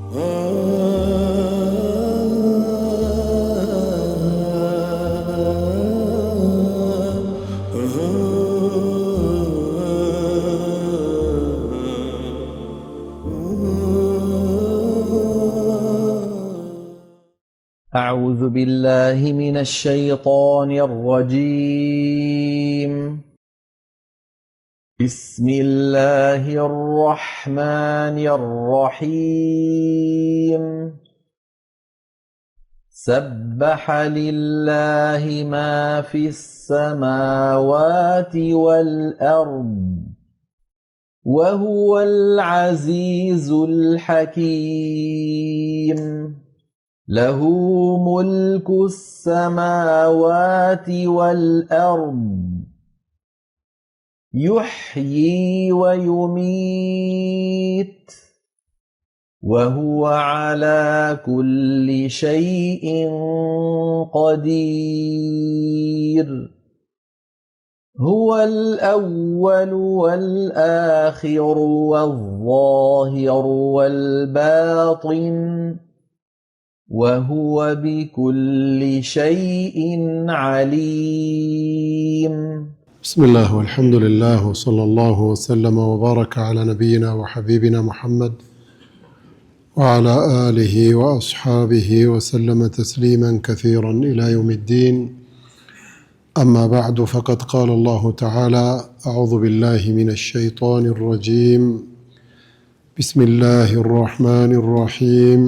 أعوذ بالله من الشيطان الرجيم. بسم الله الرحمن الرحيم. سبح لله ما في السماوات والأرض وهو العزيز الحكيم. له ملك السماوات والأرض يحيي ويميت وهو على كل شيء قدير. هو الأول والآخر والظاهر والباطن وهو بكل شيء عليم. بسم الله والحمد لله وصلى الله وسلم وبارك على نبينا وحبيبنا محمد وعلى آله وأصحابه وسلم تسليما كثيرا إلى يوم الدين. أما بعد، فقد قال الله تعالى: أعوذ بالله من الشيطان الرجيم. بسم الله الرحمن الرحيم.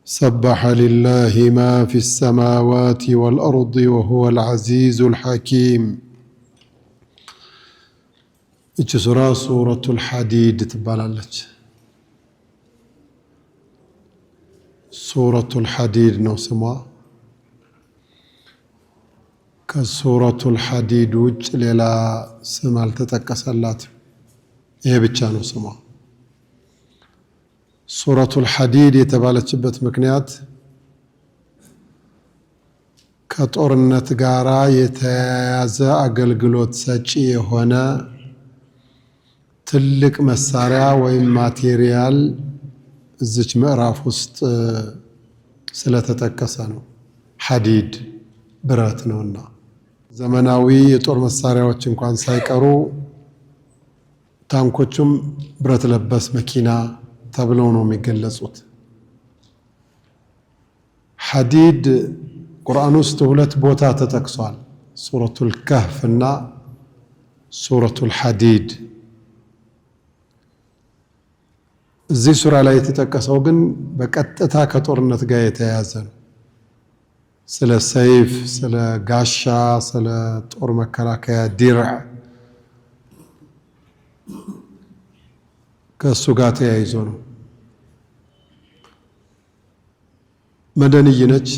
سبح لله ما في السماوات والأرض وهو العزيز الحكيم. إيش سورة الحديد تبالالج. سورة الحديد نوسمها كسورة الحديد وجه ليلا سمال تتكسلات إيه بتشانو سمها. سورة الحديد የተባለችበት ምክንያት ከጦርነት ጋራ የተያያዘ አገልግሎት ሰጪ የሆነ ትልቅ መሳሪያ ወይም ማቴሪያል እዚች ምዕራፍ ውስጥ ስለተጠቀሰ ነው። ሐዲድ ብረት ነውና ዘመናዊ የጦር መሳሪያዎች እንኳን ሳይቀሩ ታንኮቹም ብረት ለበስ መኪና ተብለው ነው የሚገለጹት። ሐዲድ ቁርአን ውስጥ ሁለት ቦታ ተጠቅሷል። ሱረቱል ከህፍ እና ሱረቱል ሐዲድ። እዚህ ሱራ ላይ የተጠቀሰው ግን በቀጥታ ከጦርነት ጋር የተያያዘ ነው። ስለ ሰይፍ፣ ስለ ጋሻ፣ ስለ ጦር መከላከያ ዲርዕ ከእሱ ጋር ተያይዞ ነው። መደንይ ነች።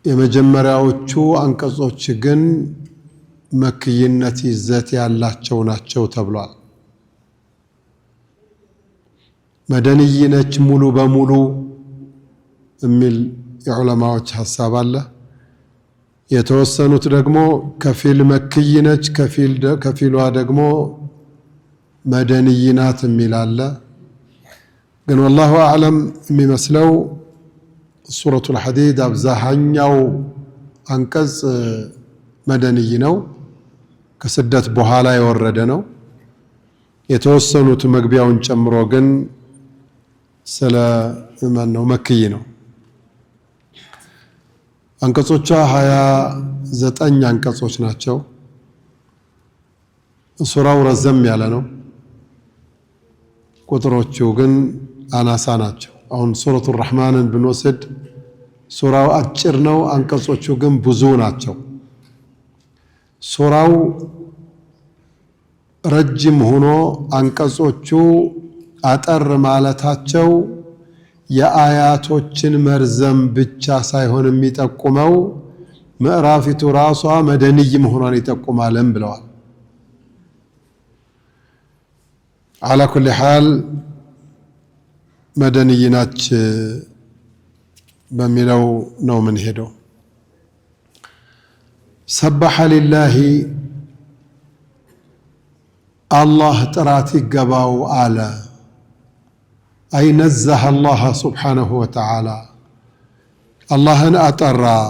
የመጀመሪያዎቹ አንቀጾች ግን መክይነት ይዘት ያላቸው ናቸው ተብሏል። መደንይ ነች ሙሉ በሙሉ የሚል የዑለማዎች ሐሳብ አለ። የተወሰኑት ደግሞ ከፊል መክይ ነች፣ ከፊሏ ደግሞ መደንይ ናት የሚል አለ። ግን ወላሁ አዕለም የሚመስለው ሱረቱል ሐዲድ አብዛኛው አንቀጽ መደንይ ነው፣ ከስደት በኋላ የወረደ ነው። የተወሰኑት መግቢያውን ጨምሮ ግን ስለ ነው መክይ ነው። አንቀጾቿ 29 አንቀጾች ናቸው። ሱራው ረዘም ያለ ነው፣ ቁጥሮቹ ግን አናሳ ናቸው። አሁን ሱረቱር ረህማንን ብንወስድ ሱራው አጭር ነው፣ አንቀጾቹ ግን ብዙ ናቸው። ሱራው ረጅም ሆኖ አንቀጾቹ አጠር ማለታቸው የአያቶችን መርዘም ብቻ ሳይሆን የሚጠቁመው ምዕራፊቱ ራሷ መደንይ መሆኗን ይጠቁማልን ብለዋል። አላ ኩሊ ሓል መደንይ ናች በሚለው ነው ምን ሄደው። ሰበሐ ሊላሂ الله تراتي قباو آلا أي نزه الله سبحانه وتعالى الله أترى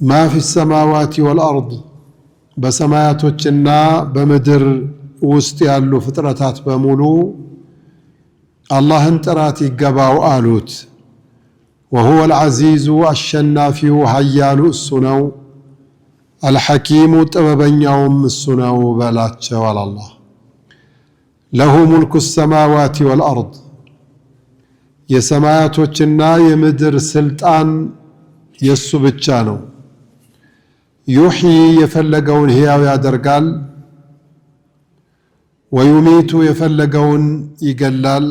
ما في السماوات والأرض بسمايات وجنا بمدر وستيالو فترتات بمولو الله تراتي قباو آلوت وهو العزيز الشنافي هيال السنو الحكيم تببن يوم السنو بلاتش ولا الله له ملك السماوات والأرض يسمايات وجنا يمدر سلطان يسو بتشانو يحيي يفلقون هياو يادرقال ويميت يفلقون يقلال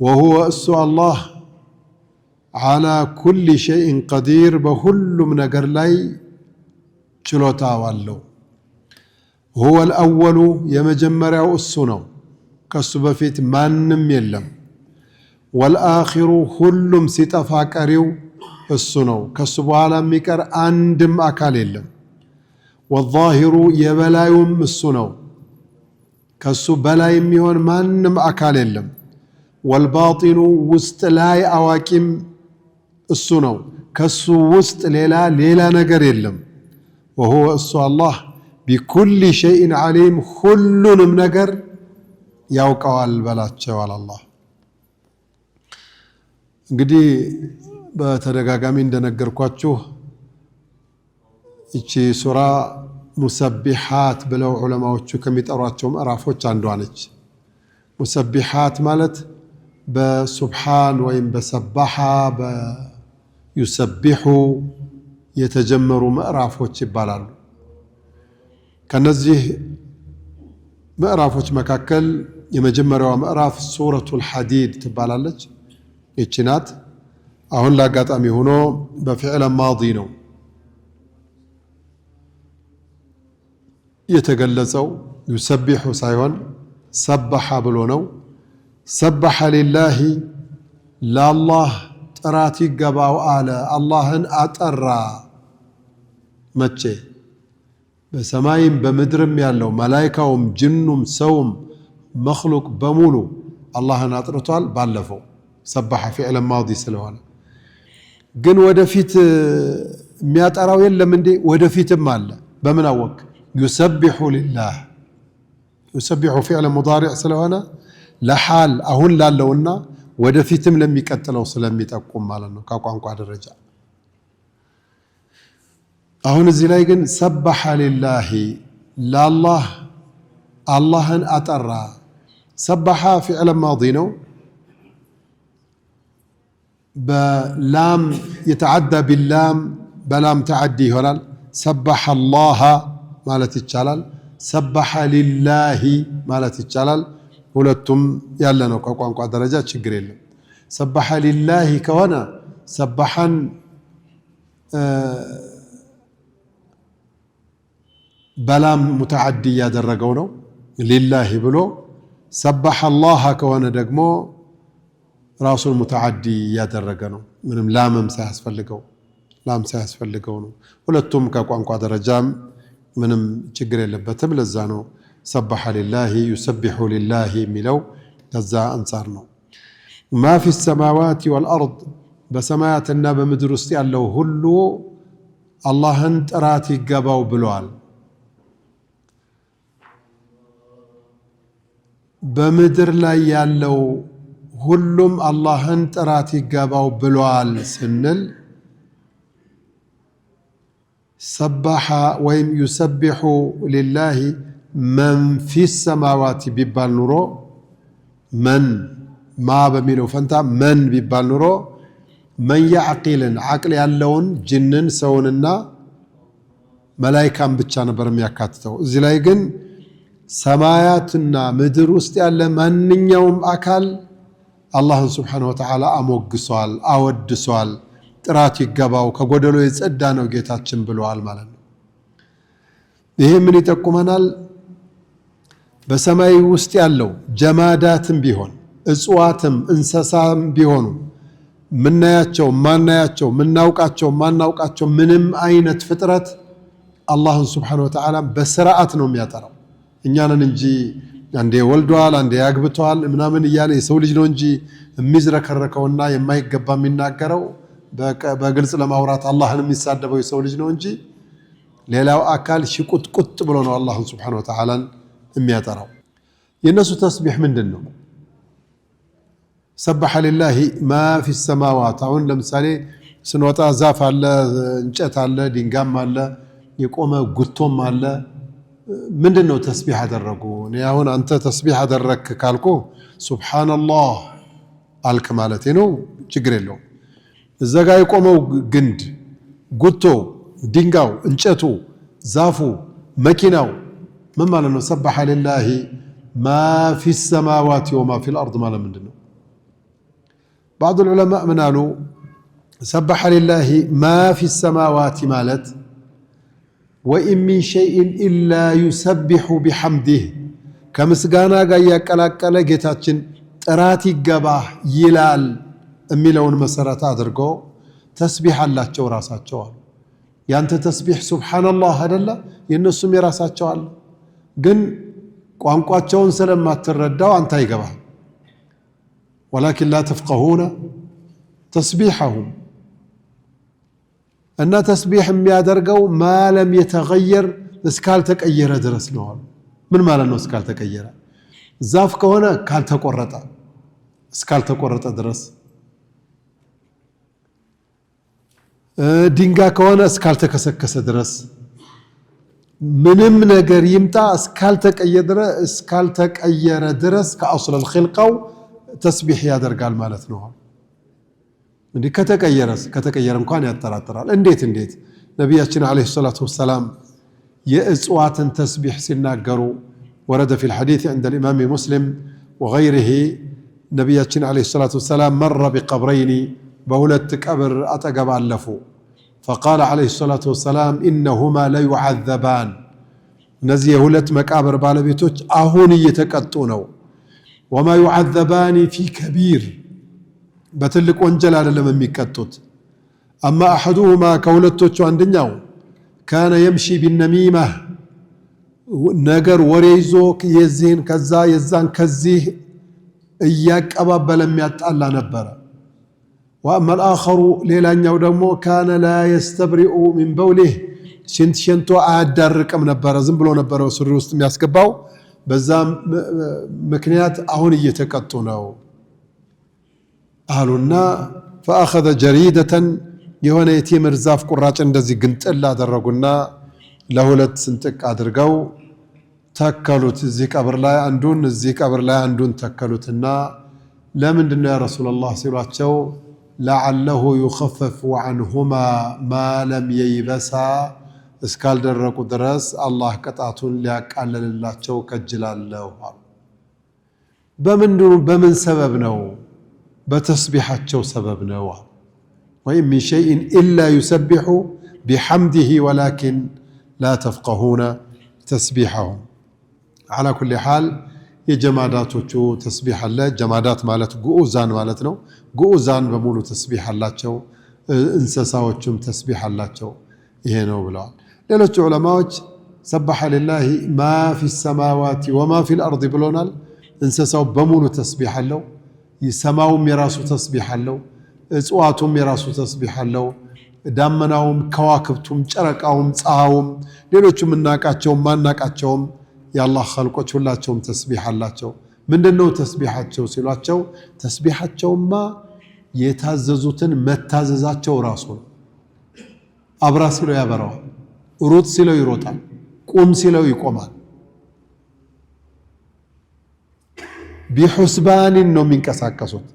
وهو أسو الله على كل شيء قدير بكل من قرلاي شلوتا والو هو الأول يمجمرع السنو كالسبفيت مانم يلم والآخر كلهم ستفاكريو السنو كالسبوالا ميكر عندم أكال يلم والظاهر يبلايم السنو كالسبلايم يهون مانم أكال يلم والباطن وستلاي أواكم السنو كسو وسط ليلا نقر يلم وهو السو الله بكل شيء عليم كل نقر يوقع البلاد على الله እንግዲህ በተደጋጋሚ እንደነገርኳችሁ እቺ ሱራ ሙሰቢሃት ብለው ዑለማዎቹ ከሚጠሯቸው ምዕራፎች አንዷ ነች። ሙሰቢሃት ማለት በሱብሃን ወይም በሰባሃ በዩሰቢሁ የተጀመሩ ምዕራፎች ይባላሉ። ከነዚህ ምዕራፎች መካከል የመጀመሪያዋ ምዕራፍ ሱረቱል ሐዲድ ትባላለች። ይችናት አሁን ላጋጣሚ ሆኖ በፊዕል ማዲ ነው የተገለጸው ዩሰቢሁ ሳይሆን ሰበሐ ብሎ ነው። ሰበሐ ሊላሂ ለአላህ ጥራት ይገባው አለ። አላህን አጠራ። መቼ? በሰማይም በምድርም ያለው መላኢካውም ጅኑም ሰውም መኽሉቅ በሙሉ አላህን አጥርቷል። ባለፈው ሰበሐ ፊዕል ማዲ ስለሆነ ግን ወደፊት የሚያጠራው የለም እንዴ? ወደፊትም አለ። በምን አወቅ? ዩሰቢሑ ሊላህ ዩሰቢሑ ፊዕል ሙዳሪዕ ስለሆነ ለሓል አሁን ላለውና ወደፊትም ለሚቀጥለው ስለሚጠቁም ማለት ነው ከቋንቋ ደረጃ። አሁን እዚህ ላይ ግን ሰበሐ ሊላሂ ለአላህ አላህን አጠራ። ሰበሐ ፊዕል ማዲ ነው። بلام يتعدى باللام بلام تعدي هلال سبح الله مالت الجلال سبح لله مالت الجلال ولتم يلا نو كوانكو درجات شجر يلم سبح لله كوانا سبحا بلام متعدي يا درجونو لله بلو سبح الله كوانا دقمو ራሱን ሙተዓዲ ያደረገ ነው። ምንም ላምም ሳያስፈልገው ነው። ሁለቱም ከቋንቋ ደረጃም ምንም ችግር የለበትም። ለዛ ነው ሰበሐ ሊላሂ ዩሰቢሑ ሊላሂ የሚለው ከዛ አንጻር ነው። ማ ፊ ሰማዋት ወልአርድ በሰማያትና በምድር ውስጥ ያለው ሁሉ አላህን ጥራት ይገባው ብለዋል። በምድር ላይ ያለው ሁሉም አላህን ጥራት ይገባው ብለዋል ስንል ሰበሐ ወይም ዩሰቢሑ ሊላሂ መን ፊ ሰማዋት ቢባል ኑሮ መን ማ በሚለው ፈንታ መን ቢባል ኑሮ መን ያዕቂልን ዓቅል ያለውን ጅንን ሰውንና መላኢካን ብቻ ነበር የሚያካትተው። እዚህ ላይ ግን ሰማያትና ምድር ውስጥ ያለ ማንኛውም አካል አላህን ስብሓነሁ ወተዓላ አሞግሷል፣ አወድሷል። ጥራት ይገባው ከጎደሎ የጸዳ ነው ጌታችን ብለዋል ማለት ነው። ይሄ ምን ይጠቁመናል? በሰማይ ውስጥ ያለው ጀማዳትም ቢሆን እጽዋትም እንስሳም ቢሆኑ ምናያቸው ማናያቸው ምናውቃቸው ማናውቃቸው ምንም አይነት ፍጥረት አላህን ስብሓነሁ ወተዓላ በስርዓት ነው የሚያጠራው። እኛንን እንጂ አንዴ ወልዷል አንዴ ያግብቷል ምናምን እያለ የሰው ልጅ ነው እንጂ የሚዝረከረከውና የማይገባ የሚናገረው በግልጽ ለማውራት አላህን የሚሳደበው የሰው ልጅ ነው እንጂ ሌላው አካል ሽቁጥቁጥ ብሎ ነው አላህ Subhanahu Wa Ta'ala የሚያጠራው። የነሱ ተስቢህ ምንድነው? ሰበሐ ሊላሂ ማ ፊ السماوات አሁን ለምሳሌ ስንወጣ ዛፍ አለ እንጨት አለ ድንጋም አለ የቆመ ጉቶም አለ ምንድነው ተስቢህ አደረጉ? እኔ አሁን አንተ ተስቢህ አደረክ ካልኩ ሱብሃንአላህ አልክ ማለት ነው ችግር የለውም። እዛ ጋር የቆመው ግንድ ጉቶ ድንጋው እንጨቱ ዛፉ መኪናው ምን ማለት ነው? ሰበሐ ሊላሂ ማ ፊ السماوات وما في الأرض ማለት ምንድነው? بعض العلماء من قالوا سبح لله ما في السماوات مالت وإن من شيء إلا يسبح بحمده كمسغانا غا يقلاقل ጌታችን ጥራት ይገባህ ይላል የሚለውን መሰረት አድርገው ተስቢህ አላቸው ራሳቸው አሉ። ያንተ ተስቢህ ሱብሃንአላህ አይደለ የነሱም የራሳቸው አለ። ግን ቋንቋቸውን ስለማትረዳው አንተ አይገባህ ولكن لا تفقهون تسبيحهم أن تسبيح የሚያደርገው ما لم يتغير እስካል ተቀየረ ድረስ ነው። ምን ማለት ነው እስካል ተቀየረ? ዛፍ ከሆነ ካልተቆረጠ እስካል ተቆረጠ ድረስ፣ ድንጋይ ከሆነ እስካል ተከሰከሰ ድረስ፣ ምንም ነገር ይምጣ እስካል ተቀየረ ድረስ ከአصل الخلقው ተስቢህ ያደርጋል ማለት ነው። እንዴ ከተቀየረ እንኳን ያጠራጥራል። እንዴት ነብያችን አለይሂ ሰላቱ ወሰለም የእጽዋትን ተስቢህ ሲናገሩ ورد في الحديث عند الإمام مسلم وغيره نبينا عليه الصلاة والسلام مر بقبرين بولت قبر أتقب ألفوا فقال عليه الصلاة والسلام إنهما لا يعذبان نزي هلت مقابر بالبيتوች አሁን እየተቀጡ ነው وما يعذبان في كبير በትልቅ ወንጀል አይደለም የሚቀጡት اما احدهما ከሁለቶቹ አንደኛው كان يمشي بالنميمه ነገር ወሬ ይዞ የዚህን ከዛ የዛን ከዚህ እያቀባበለ የሚያጣላ ነበር واما الاخر ሌላኛው ደግሞ كان لا يستبرئ من بوله ሽንቶ አያዳርቅም ነበር ዝም ብሎ ነበር ሱሪ ውስጥ የሚያስገባው በዛም ምክንያት አሁን እየተቀጡ ነው አሉና فاخذ جريده የሆነ የቴምር ዛፍ ቁራጭ እንደዚህ ግንጥል አደረጉና ለሁለት ስንጥቅ አድርገው ተከሉት። እዚህ ቀብር ላይ አንዱን እዚህ ቀብር ላይ አንዱን ተከሉትና ለምንድነው ያ ረሱላህ ሲሏቸው لعله يخفف عنهما ما لم ييبسا እስካልደረቁ ድረስ አላህ ቅጣቱን ሊያቃልልላቸው ከጅላለው አሉ። በምን ሰበብ ነው? በተስቢሃቸው ሰበብ ነው። وإن من شيء إلا يسبح بحمده ولكن لا تفقهون تسبيحهم على كل حال የጀማዳቶቹ ተስቢህ አለ። ጀማዳት ማለት ጉኡዛን ማለት ነው። ጉኡዛን በሙሉ ተስቢህ አላቸው። እንስሳዎችም ተስቢህ አላቸው። ይሄ ነው ብለዋል። ሌሎች ዑለማዎች ሰበሐ ሊላሂ ማ ፊ السماوات وما في الأرض ብሎናል። እንስሳው በሙሉ ተስቢህ አለው። ሰማውም የራሱ ተስቢህ አለው። እጽዋቱም የራሱ ተስቢህ አለው። ዳመናውም ከዋክብቱም ጨረቃውም ፀሐዩም ሌሎችም እናቃቸውም ማናቃቸውም የአላህ ኸልቆች ሁላቸውም ተስቢህ አላቸው። ምንድነው ተስቢሃቸው ሲሏቸው ተስቢሃቸውማ የታዘዙትን መታዘዛቸው ራሱ ነው። አብራ ሲለው ያበራዋል፣ ሩጥ ሲለው ይሮጣል፣ ቁም ሲለው ይቆማል። ቢሁስባን ነው የሚንቀሳቀሱት።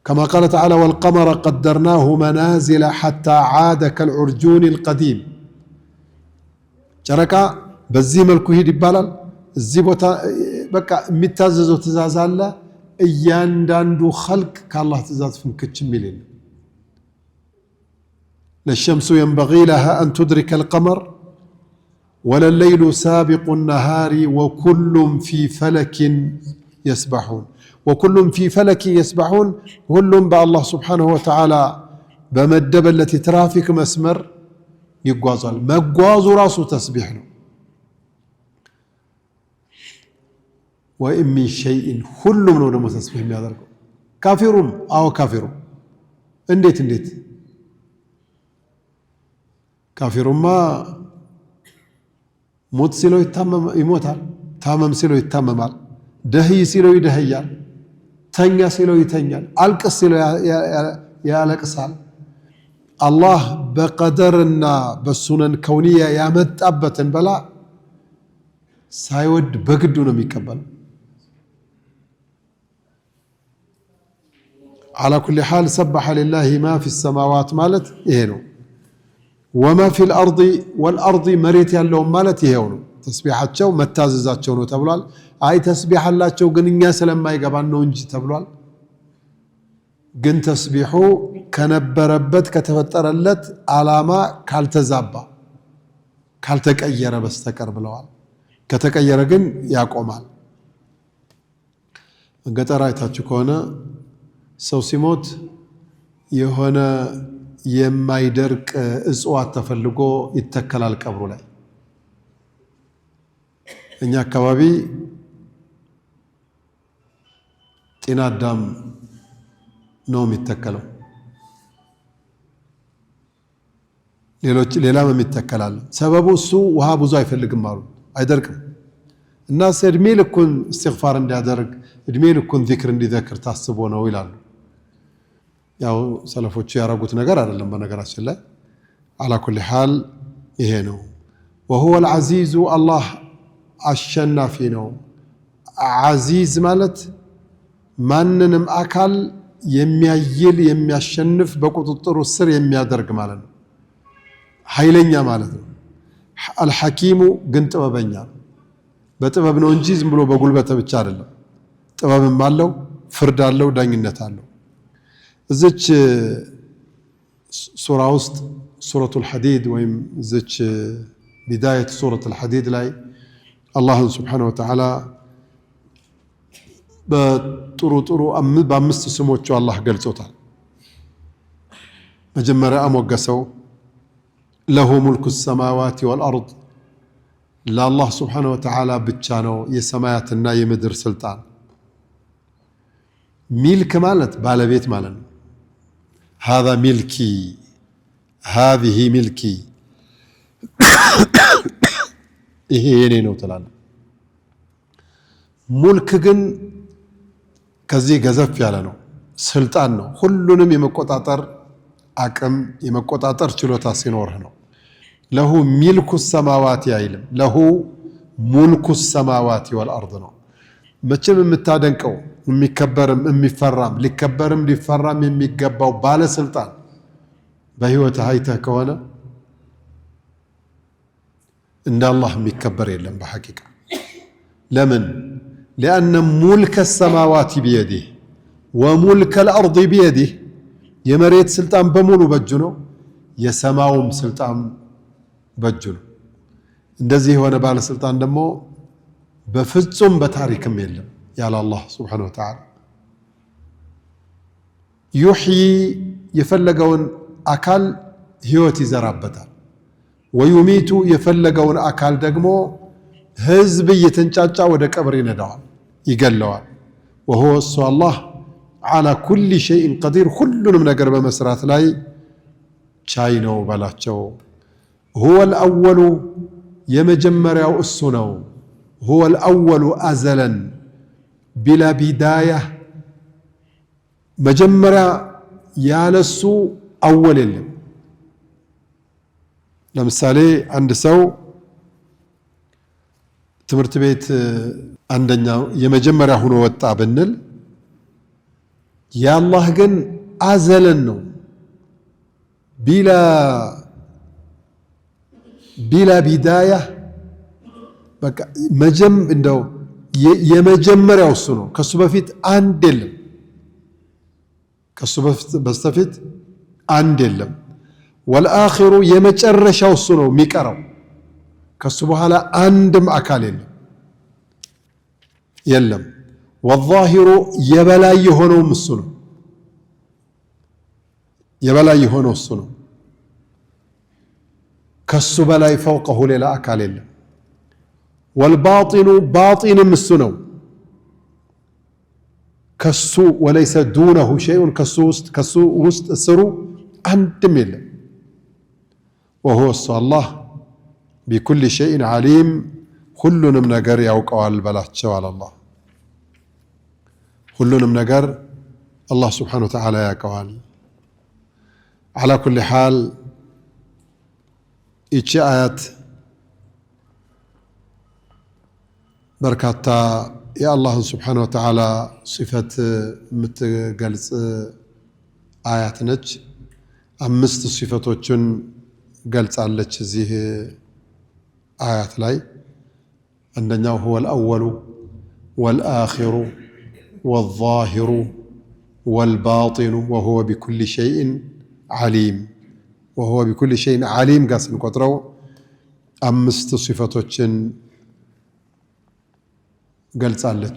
كما قال تعالى والقمر قدرناه منازل حتى عاد كالعرجون القديم ጨረቃ በዚህ መልኩ ሂድ ይባላል። እዚህ ቦታ በቃ የሚታዘዘው ትእዛዝ አለ። እያንዳንዱ ኸልቅ ከአላህ ትእዛዝ ፍንክች የሚል ነው። ለሸምሱ ينبغي لها أن تدرك القمر ولا الليل سابق النهار وكل في فلك يسبحون وكل في فلك يسبحون كلهم بالله سبحانه وتعالى بمدب التي ترافق مسمر يጓዛል። መጓዙ ራሱ ተስቢህ ነው። ወኢን ሚን ሸይኢን ሁሉም ነው ደግሞ ተስቢህ የሚያደርገው። ካፊሩም አዎ ካፊሩ እንዴት ካፊሩማ ሞት ሲለው ይሞታል፣ ታመም ሲለው ይታመማል፣ ደህይ ሲለው ይደህያል፣ ተኛ ሲለው ይተኛል፣ አልቅስ ሲለው ያለቅሳል። አላህ በቀደርና በሱነን ከውንያ ያመጣበትን በላ ሳይወድ በግዱ ነው የሚቀበለው። على كل حال سبح لله ما في السماوات مالت ይሄ ነው። وما في الأرض والأرض መሬት ያለው ማለት ይሄው ነው። ተስቢሐቸው መታዘዛቸው ነው ተብሏል። አይ ተስቢህ አላቸው ግን እኛ ስለማይገባን ነው እንጂ ተብሏል። ግን ተስቢሑ ከነበረበት ከተፈጠረለት ዓላማ ካልተዛባ ካልተቀየረ በስተቀር ብለዋል። ከተቀየረ ግን ያቆማል። ገጠር አይታችሁ ከሆነ ሰው ሲሞት የሆነ የማይደርቅ እጽዋት ተፈልጎ ይተከላል ቀብሩ ላይ። እኛ አካባቢ ጤና አዳም ነው የሚተከለው። ሌላም የሚተከላል። ሰበቡ እሱ ውሃ ብዙ አይፈልግም አሉ፣ አይደርቅም። እና እድሜ ልኩን እስትግፋር እንዲያደርግ እድሜ ልኩን ዚክር እንዲዘክር ታስቦ ነው ይላሉ። ያው ሰለፎቹ ያረጉት ነገር አይደለም በነገራችን ላይ። አላ ኩሊ ሐል ይሄ ነው። وهو العزيز الله አሸናፊ ነው። ዓዚዝ ማለት ማንንም አካል የሚያይል የሚያሸንፍ በቁጥጥሩ ስር የሚያደርግ ማለት ነው። ኃይለኛ ማለት ነው። አልሐኪሙ ግን ጥበበኛ በጥበብ ነው እንጂ ዝም ብሎ በጉልበት ብቻ አይደለም። ጥበብም አለው፣ ፍርድ አለው፣ ዳኝነት አለው። እዚች ሱራ ውስጥ ሱረቱል ሐዲድ ወይም እዚች ቢዳየት ሱረቱል ሐዲድ ላይ አላህን ሱብሓነሁ ወተዓላ በጥሩ በአምስት ስሞቹ አላህ ገልጾታል። መጀመሪያ አሞገሰው ለሁ ሙልኩ ሰማዋት ወልአርድ ለአላህ ሱብሓነሁ ወተዓላ ብቻ ነው የሰማያትና የምድር ስልጣን። ሚልክ ማለት ባለቤት ማለት ነው። ሃዛ ሚልኪ ሃዚህ ሚልኪ ይሄ የኔ ነው ትላለህ። ሙልክ ግን ከዚህ ገዘፍ ያለ ነው፣ ስልጣን ነው። ሁሉንም የመቆጣጠር አቅም የመቆጣጠር ችሎታ ሲኖርህ ነው። ለሁ ሚልኩ ሰማዋት አይልም፣ ለሁ ሙልኩ ሰማዋት ወልአርድ ነው። መቼም የምታደንቀው የሚከበርም የሚፈራም ሊከበርም ሊፈራም የሚገባው ባለስልጣን በህይወትህ አይተህ ከሆነ እንደ አላህ የሚከበር የለም በሐቂቃ። ለምን? لأن ملك السماوات بيده وملك الأرض بيده የመሬት ስልጣን በሙሉ በእጁ ነው፣ የሰማውም ስልጣን በእጁ ነው። እንደዚህ የሆነ ባለስልጣን ደግሞ በፍጹም በታሪክም የለም ያለ አላህ ሱብሓነሁ ወተዓላ። ዩሕይ የፈለገውን አካል ህይወት ይዘራበታል፣ ወዩሚቱ የፈለገውን አካል ደግሞ ህዝብ እየተንጫጫ ወደ ቀብር ይነዳዋል፣ ይገለዋል። ወሁወ እሱ አላህ ዓላ ኩሊ ሸይእን ቀዲር ሁሉንም ነገር በመስራት ላይ ቻይ ነው በላቸው። ሁወል አወሉ የመጀመሪያው እሱ ነው። ሁወል አወሉ አዘለን ቢላ ቢዳያ መጀመሪያ ያለሱ አወል የለም። ለምሳሌ አንድ ሰው ትምህርት ቤት አንደኛው የመጀመሪያ ሆኖ ወጣ ብንል የአላህ ግን አዘለን ነው። ቢላ ቢዳያ በቃ እንደው የመጀመሪያው እሱ ነው። ከሱ በፊት አንድ የለም። ከሱ በስተፊት አንድ የለም። ወልአኺሩ የመጨረሻው እሱ ነው የሚቀረው። ከሱ በኋላ አንድም አካል የለም። ወዛሂሩ የበላይ የሆነውም እሱ ነው። የበላይ የሆነው እሱ ነው። ከሱ በላይ ፈውቀሁ ሌላ አካል የለም። ወልባጢኑ ባጢንም እሱ ነው። كسو وليس دونه شيء كسو وسط سرو عند مل وهو الله بكل شيء عليم كلنا منجر يوقع البلاتشو على الله كلنا منجر الله سبحانه وتعالى يقال على كل حال إيش آيات بركاتا يا الله سبحانه وتعالى صفة متقلص آيات نج أمست صفتوچن قلص على زيه آيات لاي أنه هو الأول والآخر والظاهر والباطن وهو بكل شيء عليم وهو بكل شيء عليم قاسم قطرو أمست صفتوچن قلت عليك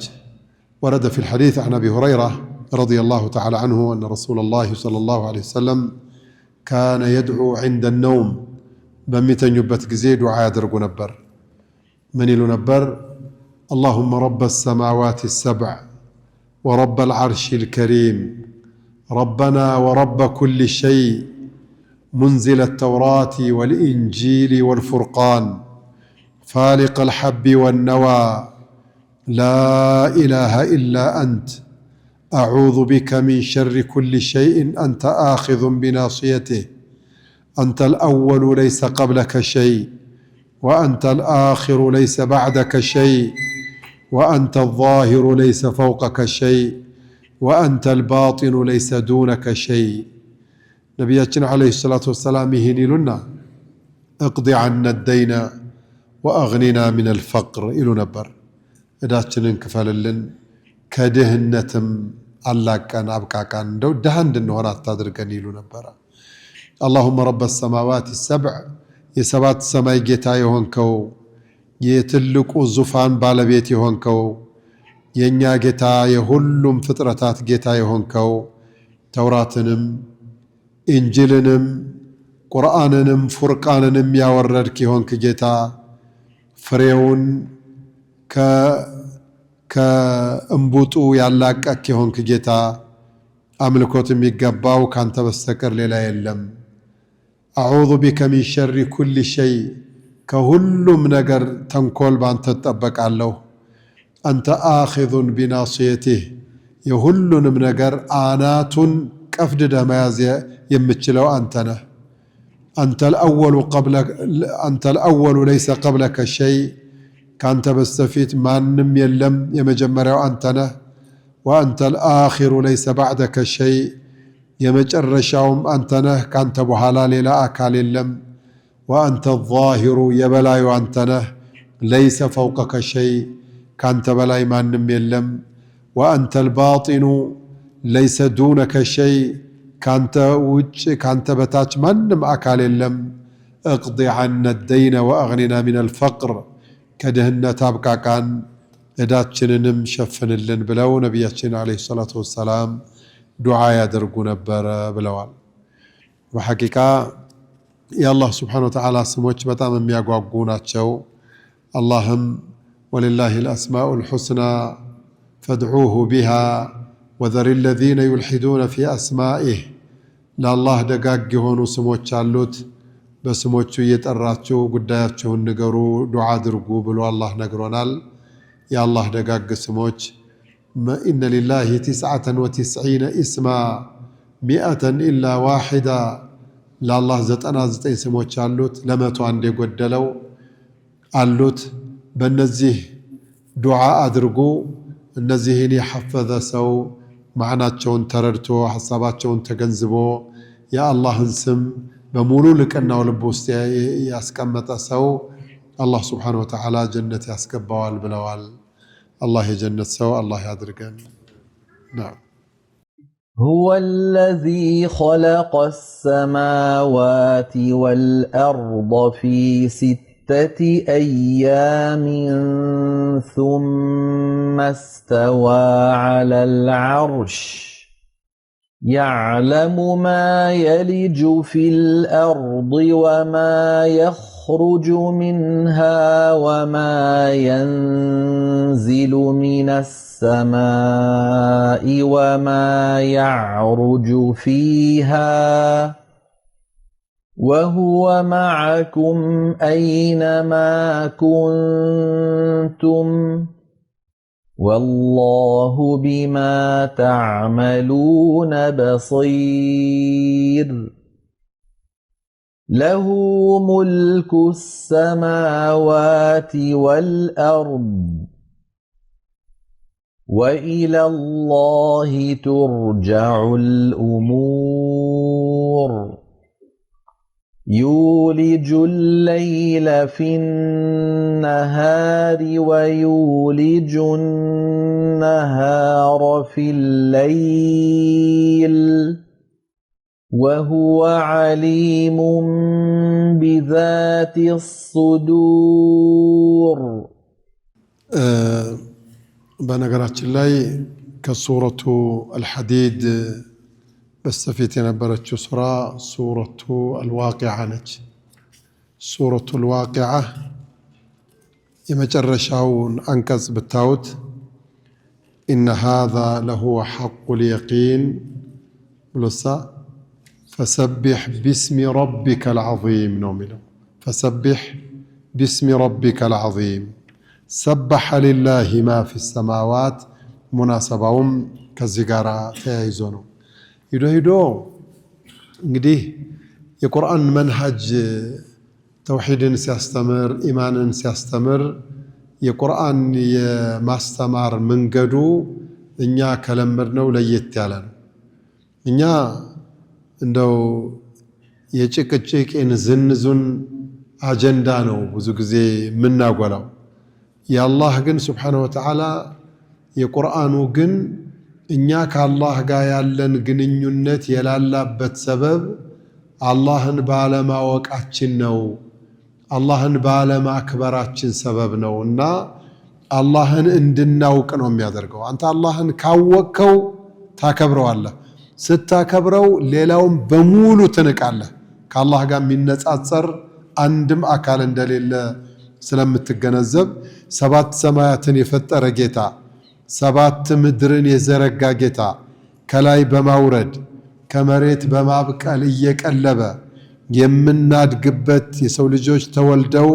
ورد في الحديث عن أبي هريرة رضي الله تعالى عنه أن رسول الله صلى الله عليه وسلم كان يدعو عند النوم بمتن يبت قزيد وعادر نبر من يلو نبر اللهم رب السماوات السبع ورب العرش الكريم ربنا ورب كل شيء منزل التوراة والإنجيل والفرقان فالق الحب والنوى لا إله إلا أنت أعوذ بك من شر كل شيء أنت آخذ بناصيته أنت الأول ليس قبلك شيء وأنت الآخر ليس بعدك شيء وأنت الظاهر ليس فوقك شيء وأنت الباطن ليس دونك شيء نبينا عليه الصلاة والسلام يهني لنا اقضي عنا الدين وأغننا من الفقر إلو نبر إداتشنن كفاللن كدهنتم الله كان أبقى كان دو دهن دنوانات تدرقن إلو نبر اللهم رب السماوات السبع يسبات سماي جيتا يهونكو يتلقو الزفان بالبيت يهونكو ينيا جيتا يهلم فطرتات جيتا يهونكو توراتنم إنجيلنم قرآننم فرقاننم يا وردك يهونك جيتا فريون كأنبوتو يالاك أكيهون كجيتا أملكوت ميقباو كان تبستكر للا يلم أعوذ بك من شر كل شيء كهلم نجر تنكول بان تتبك علو أنت آخذ بناصيته يهلن منجر آنات كفد دمازي يمتشلو أنتنا أنت الأول ليس قبلك شيء كانت بستفيت ما نم يلم يمجمر أنتنا وأنت الآخر ليس بعدك شيء يمجر شاوم أنتنا كانت بحلال لا أكال اللم وأنت الظاهر يبلاي أنتنا ليس فوقك شيء كانت بلاي ما نم يلم وأنت الباطن ليس دونك شيء كانت وجه كانت بتاج من نم أكال اللم اقضي عنا الدين وأغننا من الفقر كدهنا تابقى كان إداتشننم شفن اللن بلو نبياتشن عليه الصلاة والسلام دعاء يدرقو نبر بلوال وحقيقة يا الله سبحانه وتعالى سموش بتام مياقوقونا تشو اللهم ولله الأسماء الحسنى فادعوه بها وذر الذين يلحدون في أسمائه لا الله دقاق هونو سموش علوت بسموچو يتقراتشو قداياتشو النقرو دعا درقو بلو الله نقرونال يا الله دقاق سموچ ما إن لله 99 اسما 100 إلا واحدة لا الله زتين سموچ علوت لما عندي قدلو علوت بنزيه دعاء درقو النزيهني حفظ سو معناتشون تردتو حساباتشون تجنزبو يا الله انسم بمولو لك أنه لبوست ياسكمت سو الله سبحانه وتعالى جنة ياسكبوال بلوال الله جنة سو الله يدركن نعم هو الذي خلق السماوات والأرض في 6 أيام ثم استوى على العرش يعلم ما يلج في الأرض وما يخرج يخرج منها وما ينزل من السماء وما يعرج فيها وهو معكم أينما كنتم والله بما تعملون بصير له ملك السماوات والأرض وإلى الله ترجع الأمور يولج الليل في النهار ويولج النهار في الليل وهو عليم بذات الصدور በነገራችን ላይ ከሱረቱ አልሐዲድ በስተፊት የነበረችው ሱራ ሱረቱ አልዋቂዓ ነች። ሱረቱ አልዋቂዓ የመጨረሻውን አንቀጽ ብታዩት ኢነ ሃዛ ለሁወ ሐቁል የቂን ብሎሳ ፈሰቢሕ ቢስሚ ረቢከል ዐዚም ነው የሚለው። ፈሰቢሕ ቢስሚ ረቢከል ዐዚም ሰበሐ ሊላሂ ማ ፊ ሰማዋት። ሙናሰባውም ከዚህ ጋር ተያይዞ ነው። ሂዶ እንግዲህ የቁርአን መንሃጅ ተውሂድን ሲያስተምር ኢማንን ሲያስተምር የቁርአን የማስተማር መንገዱ እኛ ከለመድነው ለየት ያለ ነው። እኛ እንደው የጭቅጭቅን ዝንዙን አጀንዳ ነው ብዙ ጊዜ የምናጎላው። የአላህ ግን ስብሓነሁ ወተዓላ የቁርአኑ ግን እኛ ከአላህ ጋር ያለን ግንኙነት የላላበት ሰበብ አላህን ባለማወቃችን ነው፣ አላህን ባለማክበራችን ሰበብ ነው። እና አላህን እንድናውቅ ነው የሚያደርገው። አንተ አላህን ካወቅከው ታከብረዋለህ። ስታከብረው ሌላውን በሙሉ ትንቃለህ። ከአላህ ጋር የሚነጻጸር አንድም አካል እንደሌለ ስለምትገነዘብ 7 ሰማያትን የፈጠረ ጌታ፣ 7 ምድርን የዘረጋ ጌታ ከላይ በማውረድ ከመሬት በማብቀል እየቀለበ የምናድግበት የሰው ልጆች ተወልደው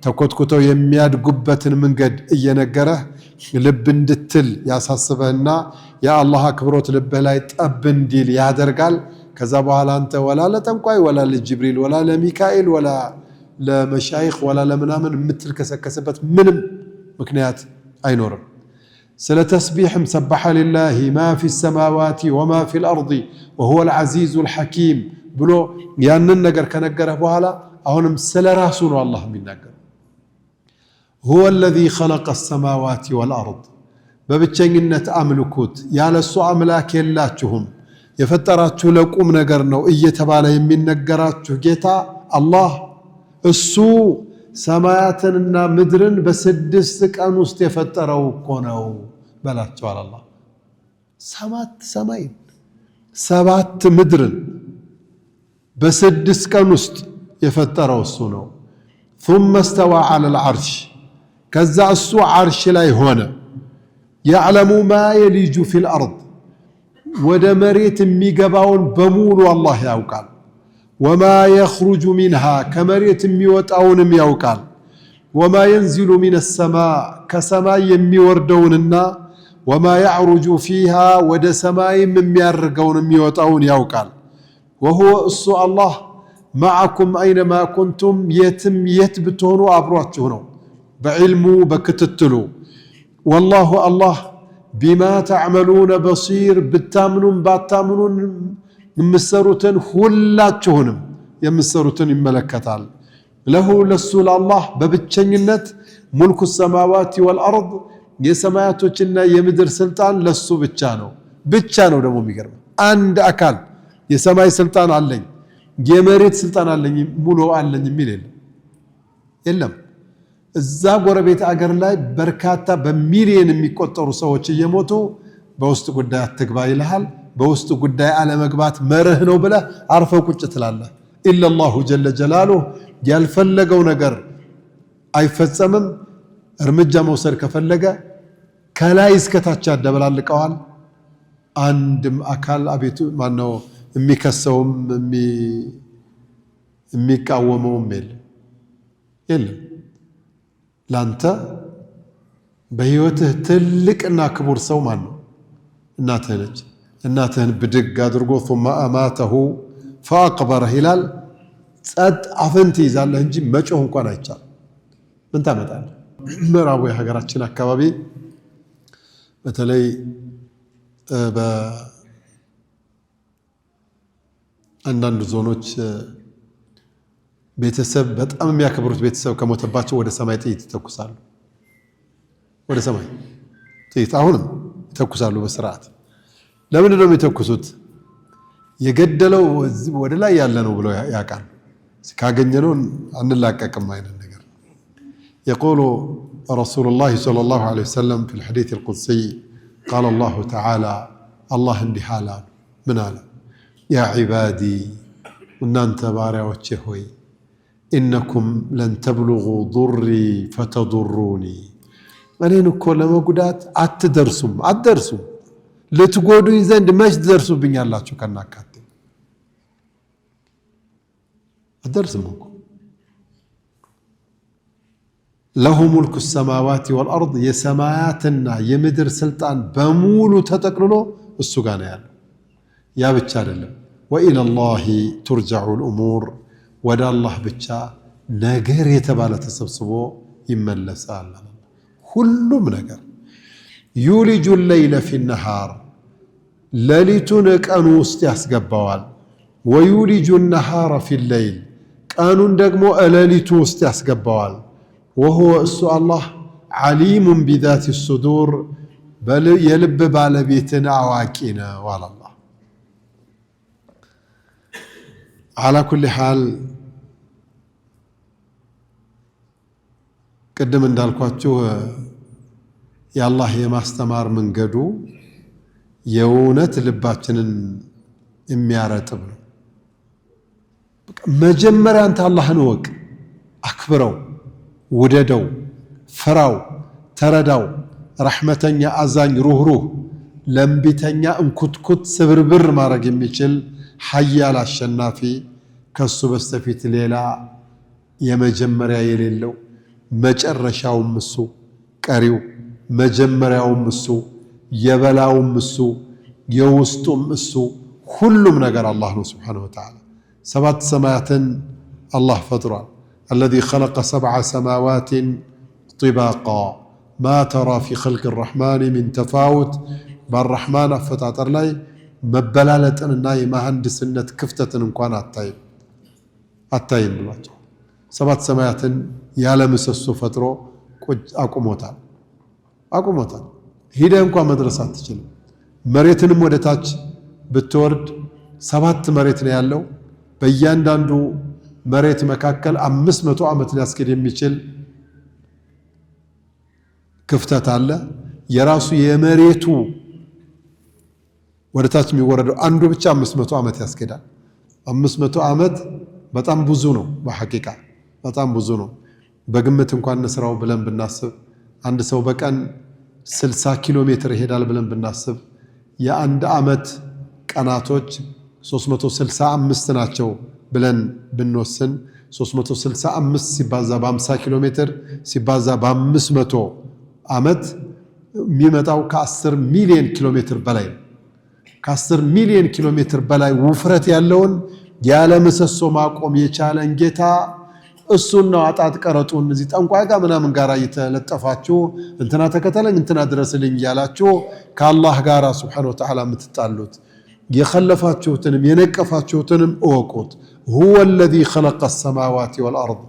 ተኮትኩተው የሚያድጉበትን መንገድ እየነገረህ ልብ እንድትል ያሳስበህና የአላህ አክብሮት ልብህ ላይ ጠብ እንዲል ያደርጋል። ከዛ በኋላ አንተ ወላ ለጠንቋይ ወላ ለጅብሪል ወላ ለሚካኤል ወላ ለመሻይኽ ወላ ለምናምን የምትልከሰከስበት ምንም ምክንያት አይኖርም። ስለ ተስቢሕም ሰበሐ ሊላሂ ማ ፊ ሰማዋቲ ወማ ፊ ልአርض ወሁወ ልዓዚዙ ልሐኪም ብሎ ያንን ነገር ከነገረህ በኋላ አሁንም ስለ ራሱ ነው አላህ የሚናገር። ሁወ ለዚ ኸለቀ ሰማዋቲ ወልአርድ፣ በብቸኝነት አምልኩት፣ ያለሱ አምላክ የላችሁም፣ የፈጠራችሁ ለቁም ነገር ነው እየተባለ የሚነገራችሁ ጌታ አላህ እሱ ሰማያትንና ምድርን በ6 ቀን ውስጥ የፈጠረው እኮ ነው በላቸዋል። አላህ 7 ሰማይን 7 ምድርን በ6 ቀን ውስጥ የፈጠረው እሱ ነው። ثم استوى على العرش፣ ከዛ እሱ ዓርሽ ላይ ሆነ። يعلم ما يلج في الأرض፣ ወደ መሬት የሚገባውን በሙሉ አላህ ያውቃል። وما يخرج منها، ከመሬት የሚወጣውንም ያውቃል። وما ينزل من السماء، ከሰማይ የሚወርደውንና وما يعرج فيها፣ ወደ ሰማይም የሚያርገውን የሚወጣውን ያውቃል። وهو እሱ አላህ معكم أينما كنتم، የትም የት ብትሆኑ አብሯችሁ ነው በዕልሙ በክትትሉ። والله الله بما تعملون بصير، ብታምኑም ባታምኑን የምትሰሩትን ሁላችሁንም የምትሰሩትን ይመለከታል። ለሁ ለሱ ለአላህ በብቸኝነት ሙልኩ ሰማዋት ወልአርድ፣ የሰማያቶችና የምድር ስልጣን ለሱ ብቻ ነው። ብቻ ነው ደግሞ የሚገርም አንድ አካል የሰማይ ስልጣን አለኝ የመሬት ስልጣን አለኝ ሙሉ አለኝ የሚል የለም። እዛ ጎረቤት አገር ላይ በርካታ በሚሊዮን የሚቆጠሩ ሰዎች እየሞቱ በውስጥ ጉዳይ አትግባ ይልሃል። በውስጥ ጉዳይ አለመግባት መርህ ነው ብለህ አርፈው ቁጭ ትላለህ። ኢላላሁ ጀለ ጀላሉሁ ያልፈለገው ነገር አይፈጸምም። እርምጃ መውሰድ ከፈለገ ከላይ እስከታች ያደበላልቀዋል። አንድም አካል አቤቱ ማነው የሚከሰውም የሚቃወመውም የለም። ላንተ በህይወትህ ትልቅና ክቡር ሰው ማን ነው? እናትህ ነች። እናትህን ብድግ አድርጎ ثم أماته فأقبره ይላል። ጸጥ አፍን ትይዛለህ እንጂ መጮህ እንኳን አይቻልም። ምን ታመጣለህ? ምዕራቡ የሀገራችን አካባቢ በተለይ በአንዳንድ ዞኖች ቤተሰብ በጣም የሚያከብሩት ቤተሰብ ከሞተባቸው ወደ ሰማይ ጥይት ይተኩሳሉ። ወደ ሰማይ ጥይት አሁንም ይተኩሳሉ በስርዓት። ለምን ነው የሚተኩሱት? የገደለው ወደ ላይ ያለ ነው ብለው ያውቃል። ካገኘነው አንላቀቅም አይነት ነገር። يقول رسول الله صلى الله عليه وسلم في الحديث القدسي قال الله تعالى الله እንዲህ አለ ምን አለ? يا عبادي እናንተ ባሪያዎቼ ሆይ إنكم لن تبلغوا ضري فتضروني እኔን እኮ ለመጉዳት አትደርሱም ልትጎዱኝ ዘንድ መች ትደርሱብኛላችሁ? ከናካቴ አትደርሱም እኮ له ملك السماوات والأرض የሰማያትና የምድር ስልጣን በሙሉ ተጠቅልሎ እሱ ጋር ነው ያለው። ያ ብቻ አይደለም وإلى الله ترجع الأمور ወደ አላህ ብቻ ነገር የተባለ ተሰብስቦ ይመለሳል። ሁሉም ነገር يولج الليل في النهار ሌሊቱን ቀኑ ውስጥ ያስገባዋል። ويولج النهار في الليل ቀኑን ደግሞ ሌሊቱ ውስጥ ያስገባዋል። وهو እሱ አላህ عليم بذات الصدور የልብ ባለቤትን አዋቂ ነው አለ አላህ። على كل حال ቅድም እንዳልኳችሁ የአላህ የማስተማር መንገዱ የእውነት ልባችንን የሚያረጥብ ነው። መጀመሪያ አንተ አላህን እወቅ፣ አክብረው፣ ውደደው፣ ፍራው፣ ተረዳው። ረሕመተኛ፣ አዛኝ፣ ሩህሩህ፣ ለምቢተኛ፣ እንኩትኩት ስብርብር ማድረግ የሚችል ሀያል አሸናፊ ከሱ በስተፊት ሌላ የመጀመሪያ የሌለው መጨረሻውም እሱ ቀሪው መጀመሪያውም እሱ የበላውም እሱ የውስጡም እሱ ሁሉም ነገር አላህ ነው ስብሓነሁ ወተዓላ። ሰባት ሰማያትን አላህ ፈጥሯል። الذي خلق 7 سماوات طباقا ما ترى في خلق الرحمن من تفاوت بالرحمن አፈጣጠር ላይ መበላለጥንና የመሐንዲስነት ክፍተትን እንኳን አታይም ብሏቸው። ሰባት ሰማያትን ያለ ምሰሶ ፈጥሮ አቁሞታል። ሂደህ እንኳን መድረስ አትችልም። መሬትንም ወደ ታች ብትወርድ 7 መሬት ነው ያለው። በእያንዳንዱ መሬት መካከል 500 ዓመት ሊያስኬድ የሚችል ክፍተት አለ። የራሱ የመሬቱ ወደ ታች የሚወረደው አንዱ ብቻ 500 ዓመት ያስኬዳል። 500 ዓመት በጣም ብዙ ነው። በሐቂቃ በጣም ብዙ ነው። በግምት እንኳን እንስራው ብለን ብናስብ አንድ ሰው በቀን 60 ኪሎ ሜትር ይሄዳል ብለን ብናስብ የአንድ ዓመት ቀናቶች 365 ናቸው ብለን ብንወስን 365 ሲባዛ በ50 ኪሎ ሜትር ሲባዛ በ500 ዓመት የሚመጣው ከ10 ሚሊዮን ኪሎ ሜትር በላይ ነው። ከ10 ሚሊዮን ኪሎ ሜትር በላይ ውፍረት ያለውን ያለ ምሰሶ ማቆም የቻለን ጌታ እሱን ነው አጣጥ ቀረጡን እዚህ ጠንቋይ ጋር ምናምን ጋር እየተለጠፋችሁ እንትና ተከተለኝ እንትና ድረስልኝ ያላችሁ ከአላህ ጋር ሱብሓነሁ ወተዓላ የምትጣሉት የኸለፋችሁትንም የነቀፋችሁትንም እወቁት። هو الذي خلق السماوات والأرض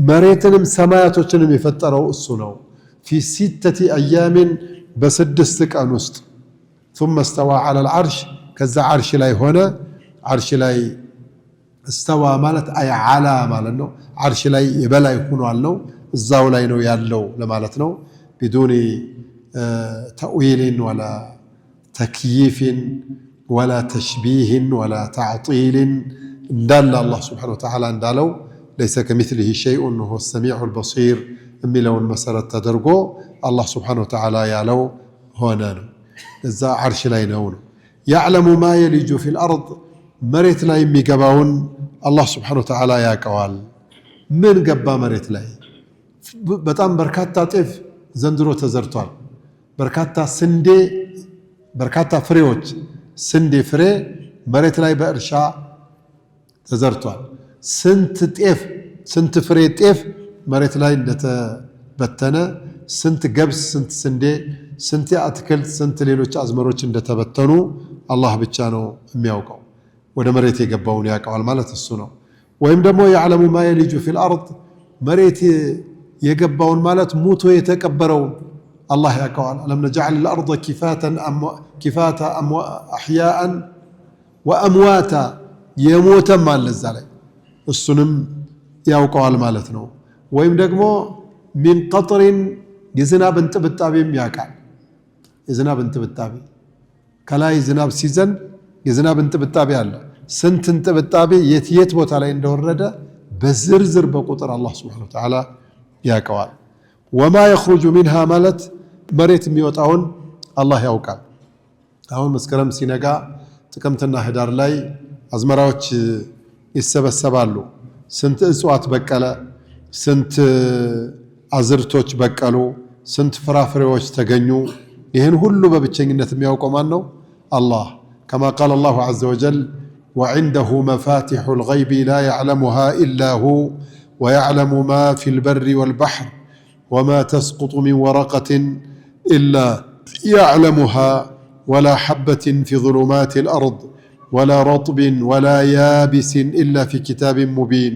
መሬትንም ሰማያቶችንም የፈጠረው እሱ ነው። في 6 أيام በ6 ቀን ውስጥ ثم استوى على العرش ከዛ ዓርሽ ላይ ሆነ። ዓርሽ ላይ استوى ማለት አይ ዓላ ማለት ነው። ዓርሽ ላይ የበላይ ሆኗል ነው፣ እዛው ላይ ነው ያለው ለማለት ነው። بدون تأويل ولا تكييف ولا تشبيه ولا تعطيل እንዳለ አላህ ሱብሓነሁ ወተዓላ እንዳለው ليس كمثله شيء وهو السميع البصير የሚለውን መሰረት ተደርጎ አላህ Subhanahu Wa Ta'ala ያለው ሆነ ነው። እዛ ዓርሽ ላይ ነው። يعلم ما يلج في الأرض መሬት ላይ የሚገባውን አላህ Subhanahu Wa Ta'ala ያውቀዋል። ምን ገባ መሬት ላይ? በጣም በርካታ ጤፍ ዘንድሮ ተዘርቷል። በርካታ ስንዴ፣ በርካታ ፍሬዎች ስንዴ ፍሬ መሬት ላይ በእርሻ ተዘርቷል። ስንት ፍሬ ጤፍ መሬት ላይ እንደተበተነ፣ ስንት ገብስ፣ ስንት ስንዴ፣ ስንት አትክልት፣ ስንት ሌሎች አዝመሮች እንደተበተኑ አላህ ብቻ ነው የሚያውቀው። ወደ መሬት የገባውን ያውቀዋል ማለት እሱ ነው። ወይም ደግሞ يعلم ما يلج في الأرض መሬት የገባውን ማለት ሙቶ የተቀበረውን አላህ ያውቀዋል። ألم نجعل الأرض كفاتا أحياء وأمواتا የሞተም አለ እዛ ላይ እሱንም ያውቀዋል ማለት ነው። ወይም ደግሞ من قطر የዝናብ እንጥብጣቤም ያውቃል። የዝናብ እንጥብጣቤ ከላይ ዝናብ ሲዘንብ የዝናብ እንጥብጣቤ አለ። ስንት እንጥብጣቤ የት ቦታ ላይ እንደወረደ በዝርዝር በቁጥር አላህ Subhanahu Wa Ta'ala ያውቀዋል። وما يخرج منها ማለት መሬት የሚወጣውን አላህ ያውቃል። አሁን መስከረም ሲነጋ ጥቅምትና ህዳር ላይ አዝመራዎች ይሰበሰባሉ። ስንት እጽዋት በቀለ፣ ስንት አዝርቶች በቀሉ፣ ስንት ፍራፍሬዎች ተገኙ። ይህን ሁሉ በብቸኝነት የሚያውቀው ማን ነው? አላህ። كما قال الله عز وجل وعنده مفاتح الغيب لا يعلمها إلا هو ويعلم ما في البر والبحر وما تسقط من ورقة إلا يعلمها ولا حبة في ظلمات الأرض ولا رطب ولا يابس إلا في كتاب مبين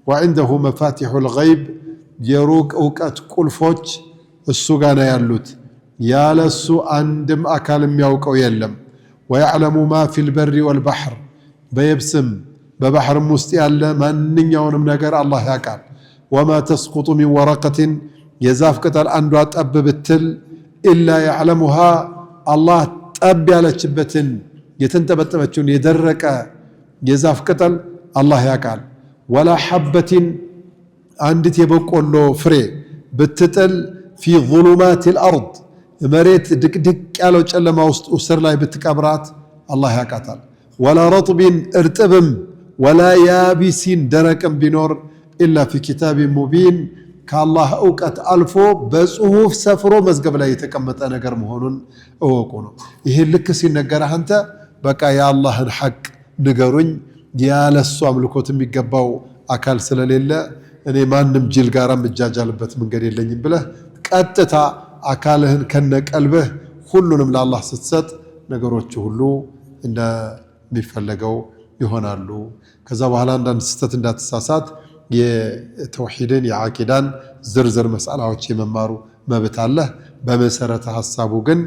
وعنده مفاتح الغيب يروك أوكات كل فوج السوغانا يالوت يالسو عندم أكالم يوكو يلم ويعلم ما في البر والبحر بيبسم ببحر مستيال من يونم نقر الله يقال وما تسقط من ورقة يزاف قتل أندوات أب بالتل إلا يعلمها الله تأبي على شبتن يتنتبتبتون يدرك يزاف قتل الله يقال ولا حبة عندت يبقى له فري بتتل في ظلمات الأرض مريت دك قالو ጨለማ ውስጥ እስር ላይ ብትቀብራት አላህ ያቃታል። ولا رطب ارتبم ولا يابس دركم بنور الا في كتاب مبين كالله اوقات الفو بصحف سفرو مزገብ ላይ የተቀመጠ ነገር መሆኑን እወቁ ነው። ይሄ ልክ ሲነገርህ አንተ በቃ የአላህን ሐቅ ንገሩኝ ያለሱ አምልኮት የሚገባው አካል ስለሌለ እኔ ማንም ጅል ጋራ መጃጃልበት መንገድ የለኝም ብለህ ቀጥታ አካልህን ከነቀልብህ ሁሉንም ለአላህ ስትሰጥ ነገሮች ሁሉ እንደሚፈለገው ይሆናሉ። ከዛ በኋላ አንዳንድ ስተት እንዳትሳሳት የተውሂድን የዓቂዳን ዝርዝር መስአላዎች የመማሩ መብት አለ። በመሰረተ ሐሳቡ ግን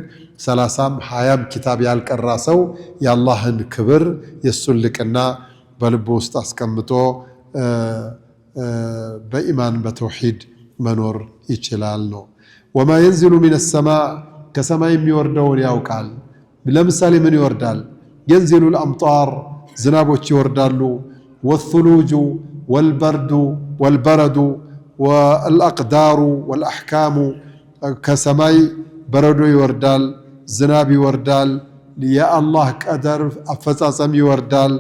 30ም 20ም ኪታብ ያልቀራ ሰው የአላህን ክብር የሱን ልቅና በልቡ ውስጥ አስቀምጦ በኢማን በተውሂድ መኖር ይችላል ነው። وما ينزل من السماء كسماء يوردون يوقال لمثال من يوردال ينزل الأمطار زنابوች ይወርዳሉ والثلوج والبرد والبرد والأقدار والأحكام كسماء برد يوردال زناب يوردال يا الله قدر أفصاصم يوردال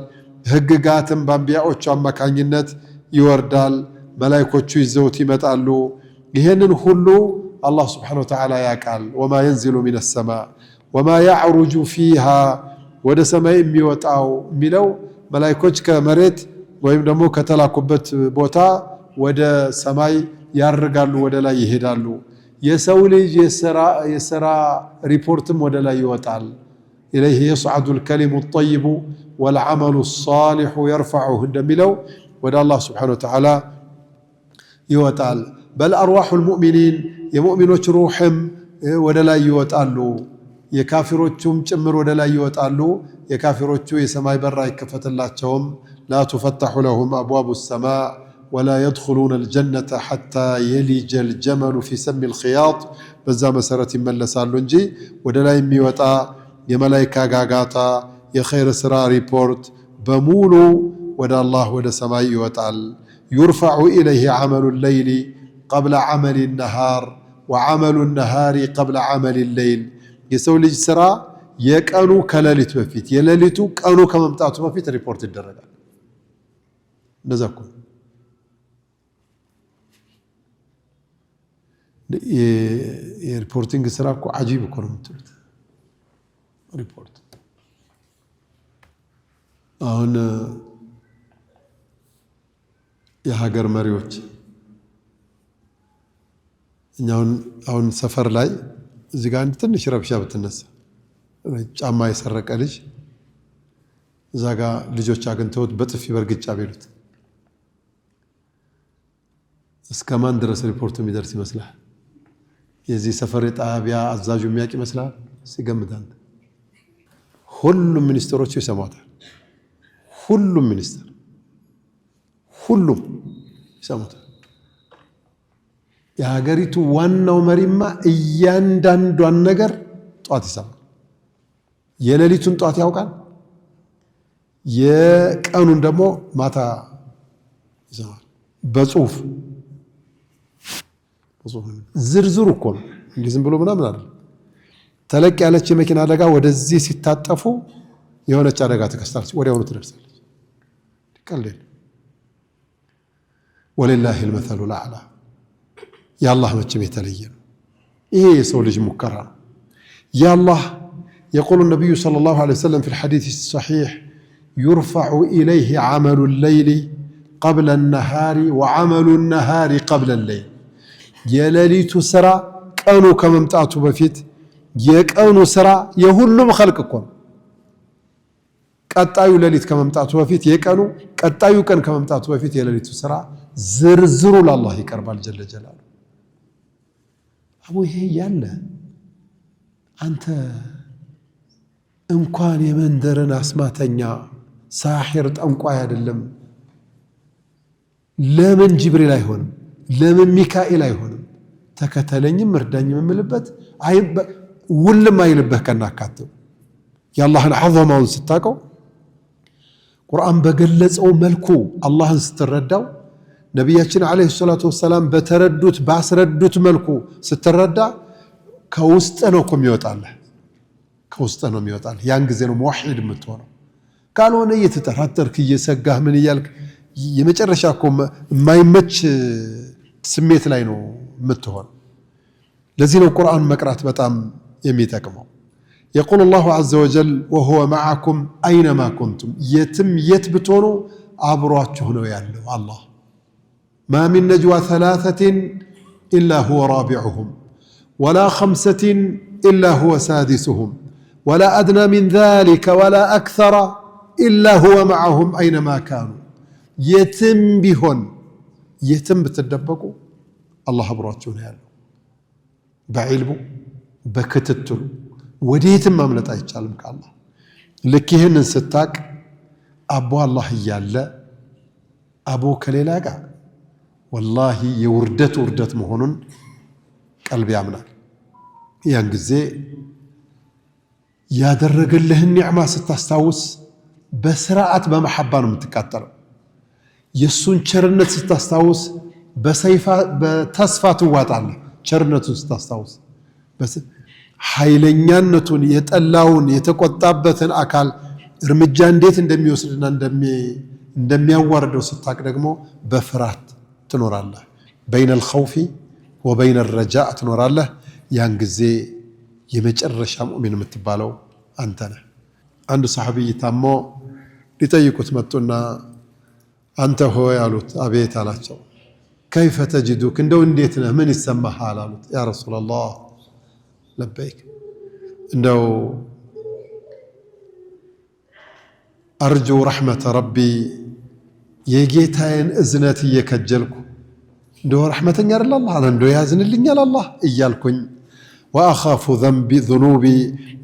ህግጋትም በአንቢያዎች አማካኝነት ይወርዳል። መላእክቶቹ ይዘውት ይመጣሉ። ይሄንን ሁሉ الله سبحانه وتعالى يقال وما ينزل من السماء وما يعرج فيها ወደ ሰማይ የሚወጣው ሚለው መላእክቶች ከመሬት ወይም ደግሞ ከተላኩበት ቦታ ወደ ሰማይ ያርጋሉ፣ ወደ ላይ ይሄዳሉ። የሰው ልጅ የሥራ ሪፖርትም ወደ ላይ ይወጣል። إليه يصعد الكلم الطيب والعمل الصالح يرفعه እንደሚለው ወደ الله سبحانه وتعالى ይወጣል። بل أرواح المؤمنين የሙእሚኖች ሩህም ወደ ላይ ይወጣሉ፣ የካፊሮቹም ጭምር ወደ ላይ ይወጣሉ። የካፊሮቹ የሰማይ በር አይከፈትላቸውም። لا تفتح لهم أبواب السماء ولا يدخلون الجنة حتى يلج الجمل في سم الخياط በዛ መሰረት ይመለሳሉ እንጂ ወደ ላይ የሚወጣ የመላእክት ጋጋታ የኸይር ስራ ሪፖርት በሙሉ ወደ አላህ ወደ ሰማይ ይወጣል። يرفع إليه عمل الليل قبل عمل النهار وعمل النهار قبل عمل الليل يسول السرا يكانو كلاليت بفيت يلاليتو كانو كممطاتو بفيت ريبورت يدرجال نزاكو የሪፖርቲንግ ስራ እኮ አጂብ እኮ ነው የምትሉት ሪፖርት አሁን የሀገር መሪዎች አሁን ሰፈር ላይ እዚህ ጋር ትንሽ ረብሻ ብትነሳ ጫማ የሰረቀ ልጅ እዛ ጋር ልጆች አግኝተውት በጥፊ በርግጫ ቢሉት እስከማን ድረስ ሪፖርቱ የሚደርስ ይመስላል የዚህ ሰፈር ጣቢያ አዛዡ የሚያውቅ ይመስላል ሲገምት አንተ ሁሉም ሚኒስትሮች ይሰማታል ሁሉም ሚኒስትር ሁሉም ይሰማታል የሀገሪቱ ዋናው መሪማ እያንዳንዷን ነገር ጧት ይሰማል የሌሊቱን ጧት ያውቃል የቀኑን ደግሞ ማታ ይሰማል በጽሁፍ ዝርዝሩ እኮ ነው እንዴ ዝም ብሎ ምናምን አይደል ተለቅ ያለች የመኪና አደጋ ወደዚህ ሲታጠፉ የሆነች አደጋ ተከስታለች ወዲያውኑ ትደርሳለች ቀልል ወለላሂ المثل الاعلى يا الله መቼም የተለየ ነው ይሄ የሰው ልጅ ሙከራ ነው يا الله يقول النبي صلى الله عليه وسلم في الحديث الصحيح يرفع إليه عمل الليل قبل النهار وعمل النهار قبل الليل የሌሊቱ ስራ ቀኑ ከመምጣቱ በፊት የቀኑ ስራ የሁሉም خلق እኮ ቀጣዩ ሌሊት ከመምጣቱ በፊት የቀኑ ቀጣዩ ቀን ከመምጣቱ በፊት የሌሊቱ ስራ ዝርዝሩ ለአላህ ይቀርባል ጀለ ጀላሉ አቡ ይሄ ያለ አንተ እንኳን የመንደርን አስማተኛ ሳሂር ጠንቋይ አይደለም ለምን ጅብሪል አይሆንም ለምን ሚካኤል አይሆንም ተከተለኝም እርዳኝም የምልበት ውልም አይልበህ ከናካተው የአላህን ዐዘማውን ስታቀው ቁርአን በገለጸው መልኩ አላህን ስትረዳው ነብያችን አለይሂ ሰላቱ ወሰለም በተረዱት ባስረዱት መልኩ ስትረዳ ከውስጥ ነው የሚወጣልህ ከውስጥ ነው የሚወጣልህ ያን ጊዜ ነው ሙወሂድ የምትሆነው ካልሆነ እየተጠራጠርክ እየሰጋህ ምን ይያልክ የመጨረሻ እኮ የማይመች ስሜት ላይ ነው የምትሆነው ለዚህ ነው ቁርአን መቅራት በጣም የሚጠቅመው يقول الله عز وجل وهو معكم أينما كنتم يتم يتبتونوا أبراتشه ነው ያለው الله ما من نجوى ثلاثة إلا هو رابعهم ولا خمسة إلا هو سادسهم ولا أدنى من ذلك ولا أكثر إلا هو معهم أينما كانوا يتم بهن يتم بتدبقوا الله أبراتشه ነው ያለው بعلمه بكتتلو ወዴትም ማምለጥ አይቻልም ከአላህ ልክ ይሄንን ስታቅ አቦ አላህ እያለ አቦ ከሌላ ጋር ወላሂ የውርደት መሆኑን ቀልብ ያምናል ያን ጊዜ ያደረገልህን ኒዕማ ስታስታውስ በስርዓት በመሐባ ነው የምትቃጠለው የሱን ቸርነት ስታስታውስ በተስፋ ትዋጣለህ ቸርነቱን ስታስታውስ ኃይለኛነቱን የጠላውን የተቆጣበትን አካል እርምጃ እንዴት እንደሚወስድና እንደሚያዋርደው ስታቅ ደግሞ በፍርሃት ትኖራለህ بين الخوف وبين الرجاء ትኖራለህ ያን ጊዜ የመጨረሻ ሙእሚን የምትባለው አንተ ነህ አንድ ሰሃቢ ታሞ ሊጠይቁት መጡና አንተ ሆይ አሉት አቤት አላቸው كيف تجدك እንደው እንዴት ነህ ምን ይሰማሃል አሉት ያ رسول الله لبيك إنه أرجو رحمة ربي يجيتين إذنتي يكجلكم إنه رحمة يا الله أنا إنه يازن اللي يا الله إيالكم وأخاف ذنوبي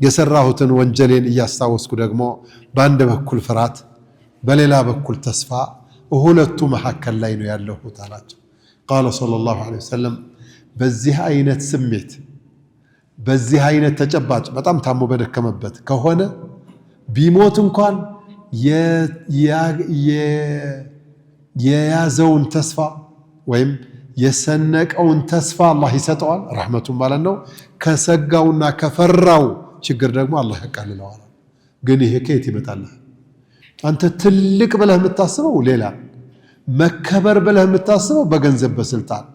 يسراه وانجلين يستاوسكو دغمو باند بكل فرات بل لا بكل تسفى وهلت محك الليل يالله تعالى قال صلى الله عليه وسلم بزيه أينت سميت በዚህ አይነት ተጨባጭ በጣም ታሞ በደከመበት ከሆነ ቢሞት እንኳን የያዘውን ተስፋ ወይም የሰነቀውን ተስፋ አላህ ይሰጠዋል ረህመቱን ማለት ነው ከሰጋውና ከፈራው ችግር ደግሞ አላህ ያቃልለዋል ግን ይሄ ከየት ይመጣል አንተ ትልቅ ብለህ የምታስበው ሌላ መከበር ብለህ የምታስበው በገንዘብ በስልጣን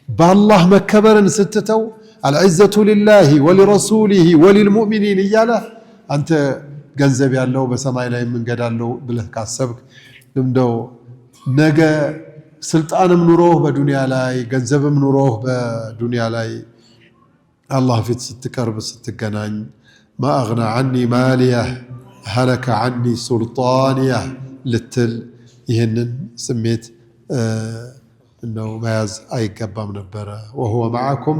በአላህ መከበርን ስትተው العزة لله ولرسوله وللمؤمنين እያለ አንተ ገንዘብ ያለው በሰማይ ላይ መንገዳለው ብለህ ካሰብክ እንደው ነገ ስልጣንም ኑሮህ በዱንያ ላይ ገንዘብም ኑሮህ በዱንያ ላይ አላህ ፊት ስትቀርብ ስትገናኝ ما أغنى عني ماليه هلك عني سلطانيه ልትል ይሄንን ስሜት ነው መያዝ አይገባም ነበር وهو معكم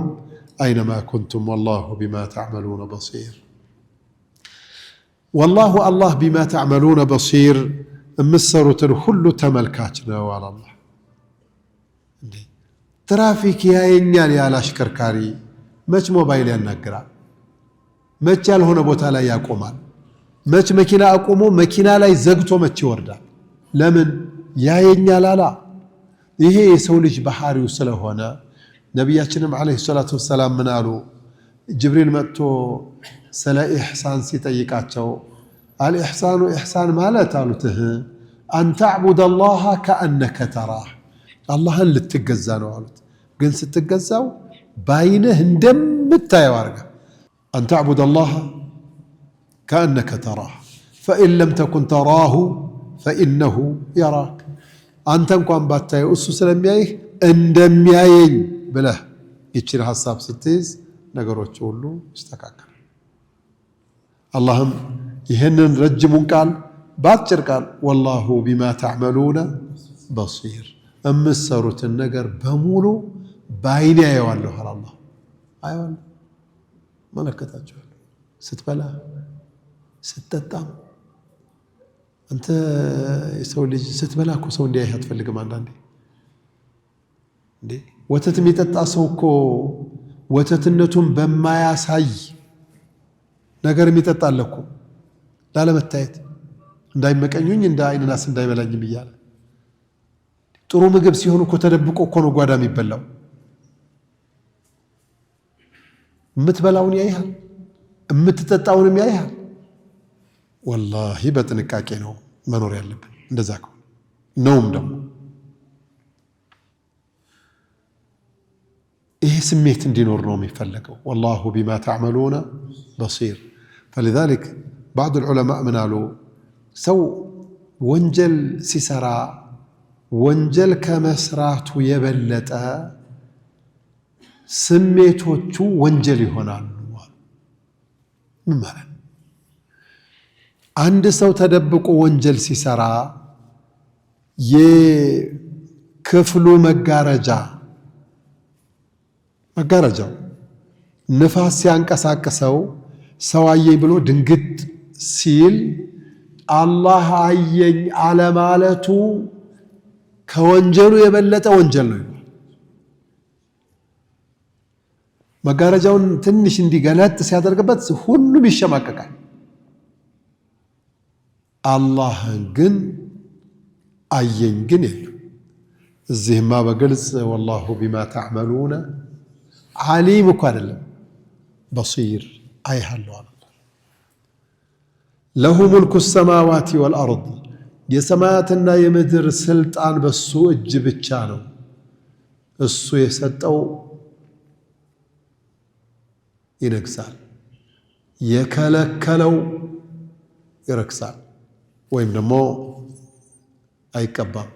أينما كنتم والله بما تعملون بصير والله الله بما تعملون بصير مسروت كل تملكاتنا على الله ترافيك يا ينيال يا لاشكركاري مش موبايل ينقرا مش يالهون بوتا لا يقومان مش مكينة أقومو مكينة لا يزغتو مش يوردا لمن يا ينيال لا ይሄ የሰው ልጅ ባህሪው ስለሆነ ነብያችንም አለይሂ ሰላቱ ወሰለም ምን አሉ ጅብሪል መጥቶ ስለ ኢህሳን ሲጠይቃቸው አልኢህሳኑ ኢህሳን ማለት አሉት አን ተዕቡድ አላህ ከአነከ ተራህ አላህን ልትገዛ ነው አሉት ግን ስትገዛው ባይነህ እንደምታየው አርጋ አን ተዕቡድ አላህ ከአነከ ተራህ فإن لم تكن تراه فإنه يراك አንተ እንኳን ባታየው እሱ ስለሚያይህ እንደሚያየኝ ብለህ ይችን ሐሳብ ስትይዝ ነገሮች ሁሉ ይስተካከላል አላህም ይሄንን ረጅሙን ቃል ባጭር ቃል والله بما تعملون بصير እምሰሩትን ነገር በሙሉ ባይኔ ያየዋለሁ አላህ አይዋል መለከታችኋል ስትበላ ስትጠጣ አንተ የሰው ልጅ ስትበላ እኮ ሰው እንዲያይህ አትፈልግም አንዳንዴ እንዴ ወተት የሚጠጣ ሰው እኮ ወተትነቱን በማያሳይ ነገር የሚጠጣል እኮ ላለመታየት እንዳይመቀኙኝ እንደ አይንናስ እንዳይበላኝ ይያለ ጥሩ ምግብ ሲሆን እኮ ተደብቆ እኮ ነው ጓዳ የሚበላው የምትበላውን ያይሃል የምትጠጣውንም ያይሃል والله በጥንቃቄ ነው መኖር ያለብን እንደዛ ነውም ደግሞ ይሄ ስሜት እንዲኖር ነው የሚፈልገው والله بما تعملون بصير فلذلك بعض العلماء منالو سو ወንጀል ሲሰራ ወንጀል ከመስራቱ የበለጠ ስሜቶቹ ወንጀል ይሆናሉ ምን ማለት አንድ ሰው ተደብቆ ወንጀል ሲሰራ የክፍሉ መጋረጃው ንፋስ ሲያንቀሳቅሰው ሰው አየኝ ብሎ ድንግጥ ሲል አላህ አየኝ አለማለቱ ከወንጀሉ የበለጠ ወንጀል ነው መጋረጃውን ትንሽ እንዲገለጥ ሲያደርግበት ሁሉም ይሸማቀቃል አላህ ግን አየኝ ግን የለም እዚህማ በግልጽ والله بما تعملون عليم እኮ አይደለም بصير አይሃለው አለ له ملك السماوات والارض የሰማያትና የምድር ስልጣን በሱ እጅ ብቻ ነው እሱ የሰጠው ይነግሳል የከለከለው ይረክሳል ወይም ደግሞ አይቀባም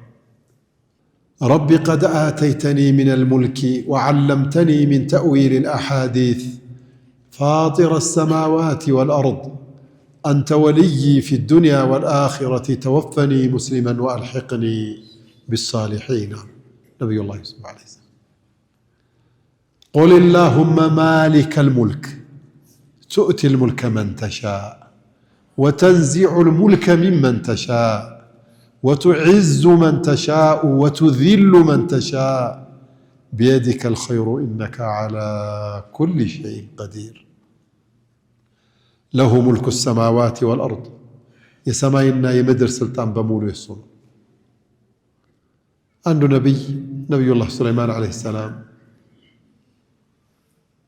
ربي قد آتيتني من الملك وعلمتني من تأويل الأحاديث فاطر السماوات والأرض أنت ولي في الدنيا والآخرة توفني مسلما وألحقني بالصالحين نبي الله صلى الله عليه وسلم قل اللهم مالك الملك تؤتي الملك من تشاء وتنزع الملك ممن تشاء وتعز من تشاء وتذل من تشاء بيدك الخير إنك على كل شيء قدير له ملك السماوات والأرض يسماينا يمدر سلطان بمولو يسون አንዱ ነቢዩላህ ሱለይማን ዓለይሂ ሰላም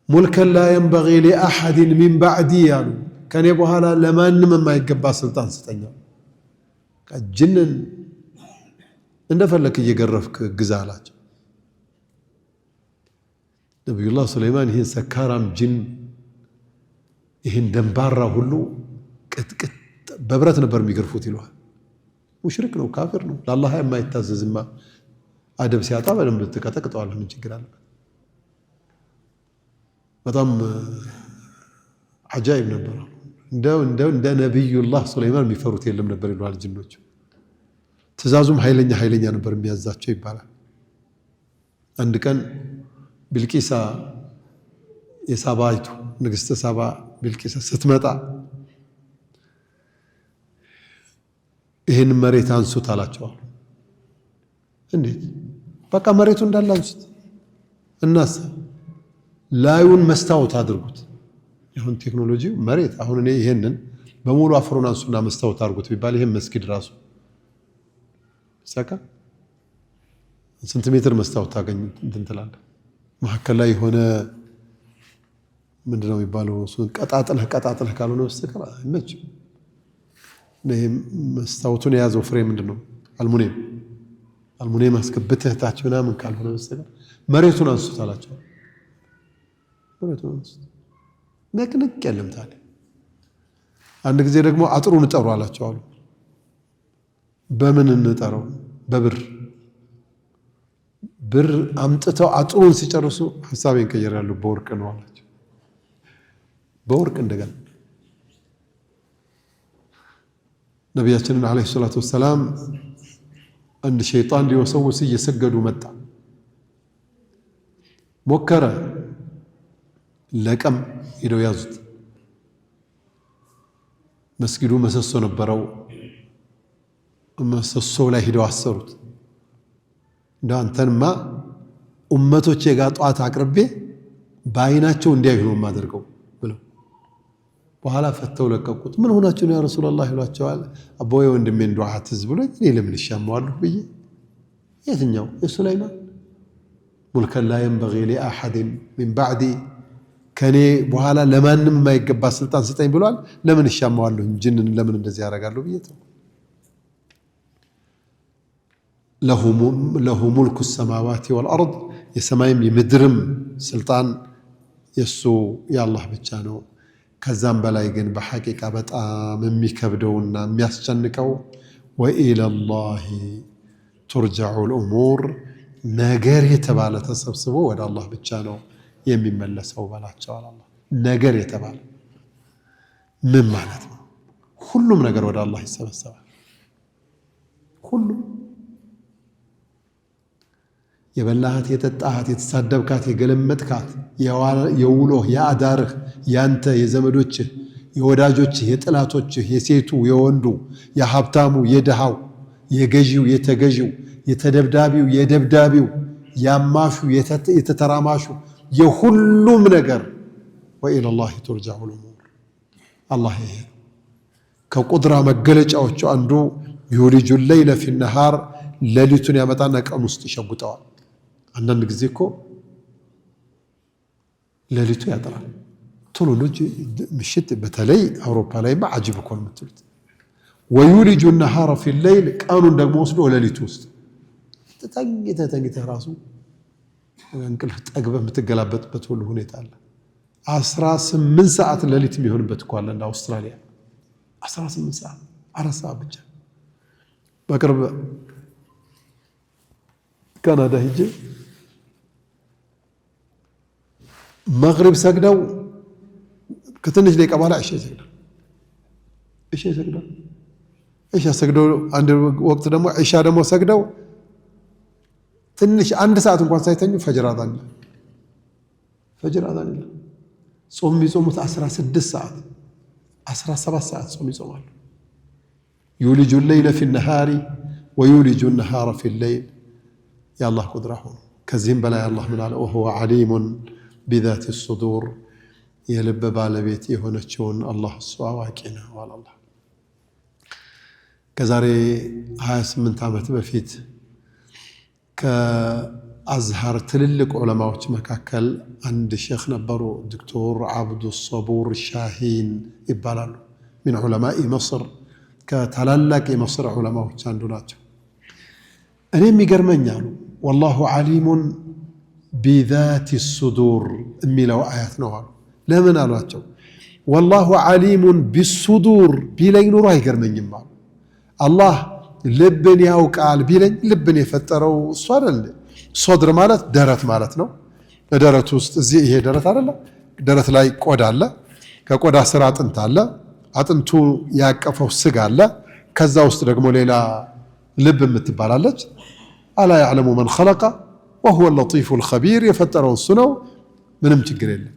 ሙልከን ላ የንበጊ ሊአሐድን ሚን ባዕዲ ያሉ ከኔ በኋላ ለማንም የማይገባ ስልጣን ስጠኛ። ጅንን እንደፈለክ እየገረፍክ ግዛ አላቸው። ነቢዩላህ ሱለይማን ይህን ሰካራም ጅን ይህን ደንባራ ሁሉ ቅጥቅጥ በብረት ነበር የሚገርፉት ይለዋል። ሙሽሪክ ነው፣ ካፊር ነው። ለአላህ የማይታዘዝማ አደብ ሲያጣ በደንብ ትቀጠቅጠዋለህ። ምን ችግር አለ? በጣም አጃኢብ ነበር። እንደ ነቢዩላህ ሱለይማን የሚፈሩት የለም ነበር ይለዋል ጅኖቹ። ትእዛዙም ኃይለኛ ነበር የሚያዛቸው ይባላል። አንድ ቀን ቢልቂሳ የሳባይቱ ንግስተ ሳባ ቢልቂሳ ስትመጣ ይህን መሬት አንሱት አላቸዋል። እንዴት? በቃ መሬቱ እንዳለ አንሱት እናስ ላዩን መስታወት አድርጉት። ይሁን ቴክኖሎጂው መሬት አሁን እኔ ይሄንን በሙሉ አፈሩን አንሱና መስታወት አድርጉት ቢባል ይሄን መስጊድ ራሱ ሰካ ስንት ሜትር መስታወት ታገኝ እንትን ትላለህ። መሀከል ላይ የሆነ ምንድነው የሚባለው እሱን ቀጣጥለህ ካልሆነ በስተቀር አይመችም። ይሄ መስታወቱን የያዘው ፍሬም ምንድነው? አልሙኒየም አስገብተህ ታች ምናምን ካልሆነ በስተቀር መሬቱን አንሱት አላቸው። መሬቱን አንሱት ነቅንቅ የለም። ታዲያ አንድ ጊዜ ደግሞ አጥሩን እጠሩ አላቸው አሉ። በምን እንጠረው? ብር አምጥተው አጥሩን ሲጨርሱ ሐሳቤን ቀየራሉ። በወርቅ ነው አላቸው። በወርቅ እንደገና ነቢያችንን ዓለይሂ ሰላቱ ወሰላም አንድ ሸይጣን ሊወሰውስ እየሰገዱ መጣ። ሞከረ፣ ለቀም ሄደው ያዙት። መስጊዱ መሰሶ ነበረው። መሰሶው ላይ ሄደው አሰሩት። እንደ አንተንማ ኡመቶቼ ጋር ጧት አቅርቤ በአይናቸው እንዲያዩ ነው የማደርገው ብለው በኋላ ፈተው ለቀቁት። ምን ሆናችሁ ነው ያ ረሱላህ ይሏቸዋል። አቦዬ ወንድሜን ዱዓ ትዝ ብሎኝ እኔ ለምን እሻማዋለሁ ብዬ። የትኛው የሱለይማን ሙልከን ላ የንበጊ ሊአሐድን ሚን ባዕዲ ከኔ በኋላ ለማንም የማይገባ ስልጣን ስጠኝ ብሏል። ለምን እሻማዋለሁ? ጅንን ለምን እንደዚህ ያደርጋለሁ ብዬ ተው። ለሁ ሙልኩ ሰማዋቲ ወልአርድ የሰማይም የምድርም ስልጣን የሱ የአላህ ብቻ ነው። ከዛም በላይ ግን በሐቂቃ በጣም የሚከብደውና የሚያስጨንቀው ወኢለላሂ ቱርጀዑል ኡሙር ነገር የተባለ ተሰብስቦ ወደ አላህ ብቻ ነው የሚመለሰው በላቸዋል። አላህ ነገር የተባለ ምን ማለት ነው? ሁሉም ነገር ወደ አላህ ይሰበሰባል። ሁሉም የበላሃት፣ የጠጣሃት፣ የተሳደብካት፣ የገለመጥካት፣ የውሎህ፣ የአዳርህ፣ ያንተ፣ የዘመዶችህ፣ የወዳጆችህ፣ የጥላቶችህ፣ የሴቱ፣ የወንዱ፣ የሀብታሙ፣ የድሃው፣ የገዢው፣ የተገዢው፣ የተደብዳቢው፣ የደብዳቢው፣ ያማሹ፣ የተተራማሹ የሁሉም ነገር ወኢለላሂ ቱርጀዑል ኡሙር። አላህ ይሄ ከቁድራ መገለጫዎቹ አንዱ ዩሊጁ ለይለ ፊ ነሃር ሌሊቱን ያመጣና ቀን ውስጥ ይሸጉጠዋል። አንዳንድ ጊዜ እኮ ሌሊቱ ያጠራል ቶሎ ልጅ ምሽት በተለይ አውሮፓ ላይ አጂብ እኮ ነው የምትሉት። ወዩሊጁ ነሃረ ፊ ሌይል ቀኑን ደግሞ ወስዶ ሌሊቱ ውስጥ ተኝተህ ራሱ እንቅልፍ ጠግበህ የምትገላበጥበት ሁሉ ሁኔታ አለ። 18 ሰዓት ሌሊት የሚሆንበት እኮ አለ እንደ አውስትራሊያ 18 ሰዓት 4 ሰዓት ብቻ። በቅርብ ካናዳ ሂጄ መግሪብ ሰግደው ከትንሽ ደቂቃ በኋላ እሺ ሰግደው አንድ ወቅት ደግሞ ኢሻ ደግሞ ሰግደው ትንሽ አንድ ሰዓት እንኳን ሳይተኙ ፈጅር አዛን ጾም የሚጾሙት 16 ሰዓት 17 ሰዓት ጾም ይጾማሉ። ዩሊጁ ለይለ ፊ ነሃሪ ወዩሊጁ ነሃረ ፊ ለይል የአላህ ቁድራ ሆኖ ከዚህም በላይ አላህ ምን አለ? ወሁወ ዓሊሙን ቢዛቲ ሱዱር የልብ ባለቤት የሆነችውን አላህ እሱ አዋቂ ነው አለ አላህ። ከዛሬ 28 ዓመት በፊት ከአዝሃር ትልልቅ ዑለማዎች መካከል አንድ ሼኽ ነበሩ። ዶክተር አብዱ ሰቡር ሻሂን ይባላሉ። من علماء مصر ከታላላቅ የመصር ዑለማዎች አንዱ ናቸው። እኔ የሚገርመኝ አሉ والله عليم بذات الصدور የሚለው አያት ነው አሉ። ለምን አሏቸው? والله عليم بالصدور ቢለኝ ኑሮ አይገርመኝም አሉ። አላህ ልብን ያውቃል ቢለኝ ልብን የፈጠረው እሱ አይደል? ሶድር ማለት ደረት ማለት ነው። በደረት ውስጥ እዚህ ይሄ ደረት አይደለ? ደረት ላይ ቆዳ አለ። ከቆዳ ስር አጥንት አለ። አጥንቱ ያቀፈው ስጋ አለ። ከዛ ውስጥ ደግሞ ሌላ ልብ የምትባላለች። አላ يعلم من خلق وهو اللطيف الخبير የፈጠረው እሱ ነው። ምንም ችግር የለም።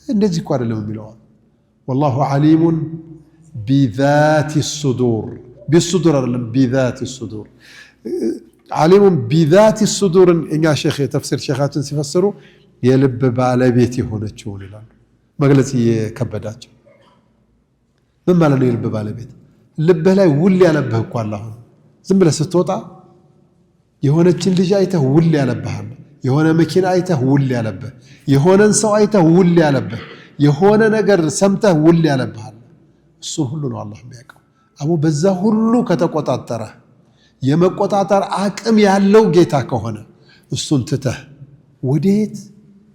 እንደዚህ እኮ አይደለም የሚለው والله عليم بذات الصدور بالصدور አይደለም بذات الصدور عليم بذات الصدور እኛ ሼኽ ተፍሲር ሼኻችን ሲፈስሩ የልብ ባለቤት የሆነችው ይላሉ። መግለጽ የከበዳቸው ምን ማለት ነው? የልብ ባለቤት ልብህ ላይ ውል ያለብህ እኮ አለ። አሁን ዝም ብለህ ስትወጣ የሆነችን ልጅ አይተህ ውል ያለብህ፣ የሆነ መኪና አይተህ ውል ያለብህ፣ የሆነን ሰው አይተህ ውል ያለብህ፣ የሆነ ነገር ሰምተህ ውል ያለብህ። እሱ ሁሉ ነው አላህ የሚያውቀው። አቡ በዛ ሁሉ ከተቆጣጠረ የመቆጣጠር አቅም ያለው ጌታ ከሆነ እሱን ትተህ ወዴት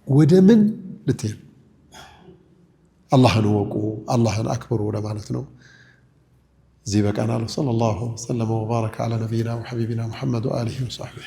ወደ ምን ልትሄድ? አላህን ወቁ፣ አላህን አክብሩ ለማለት ነው። زي بقى صلى الله وسلم وبارك على نبينا وحبيبنا محمد وآله وصحبه.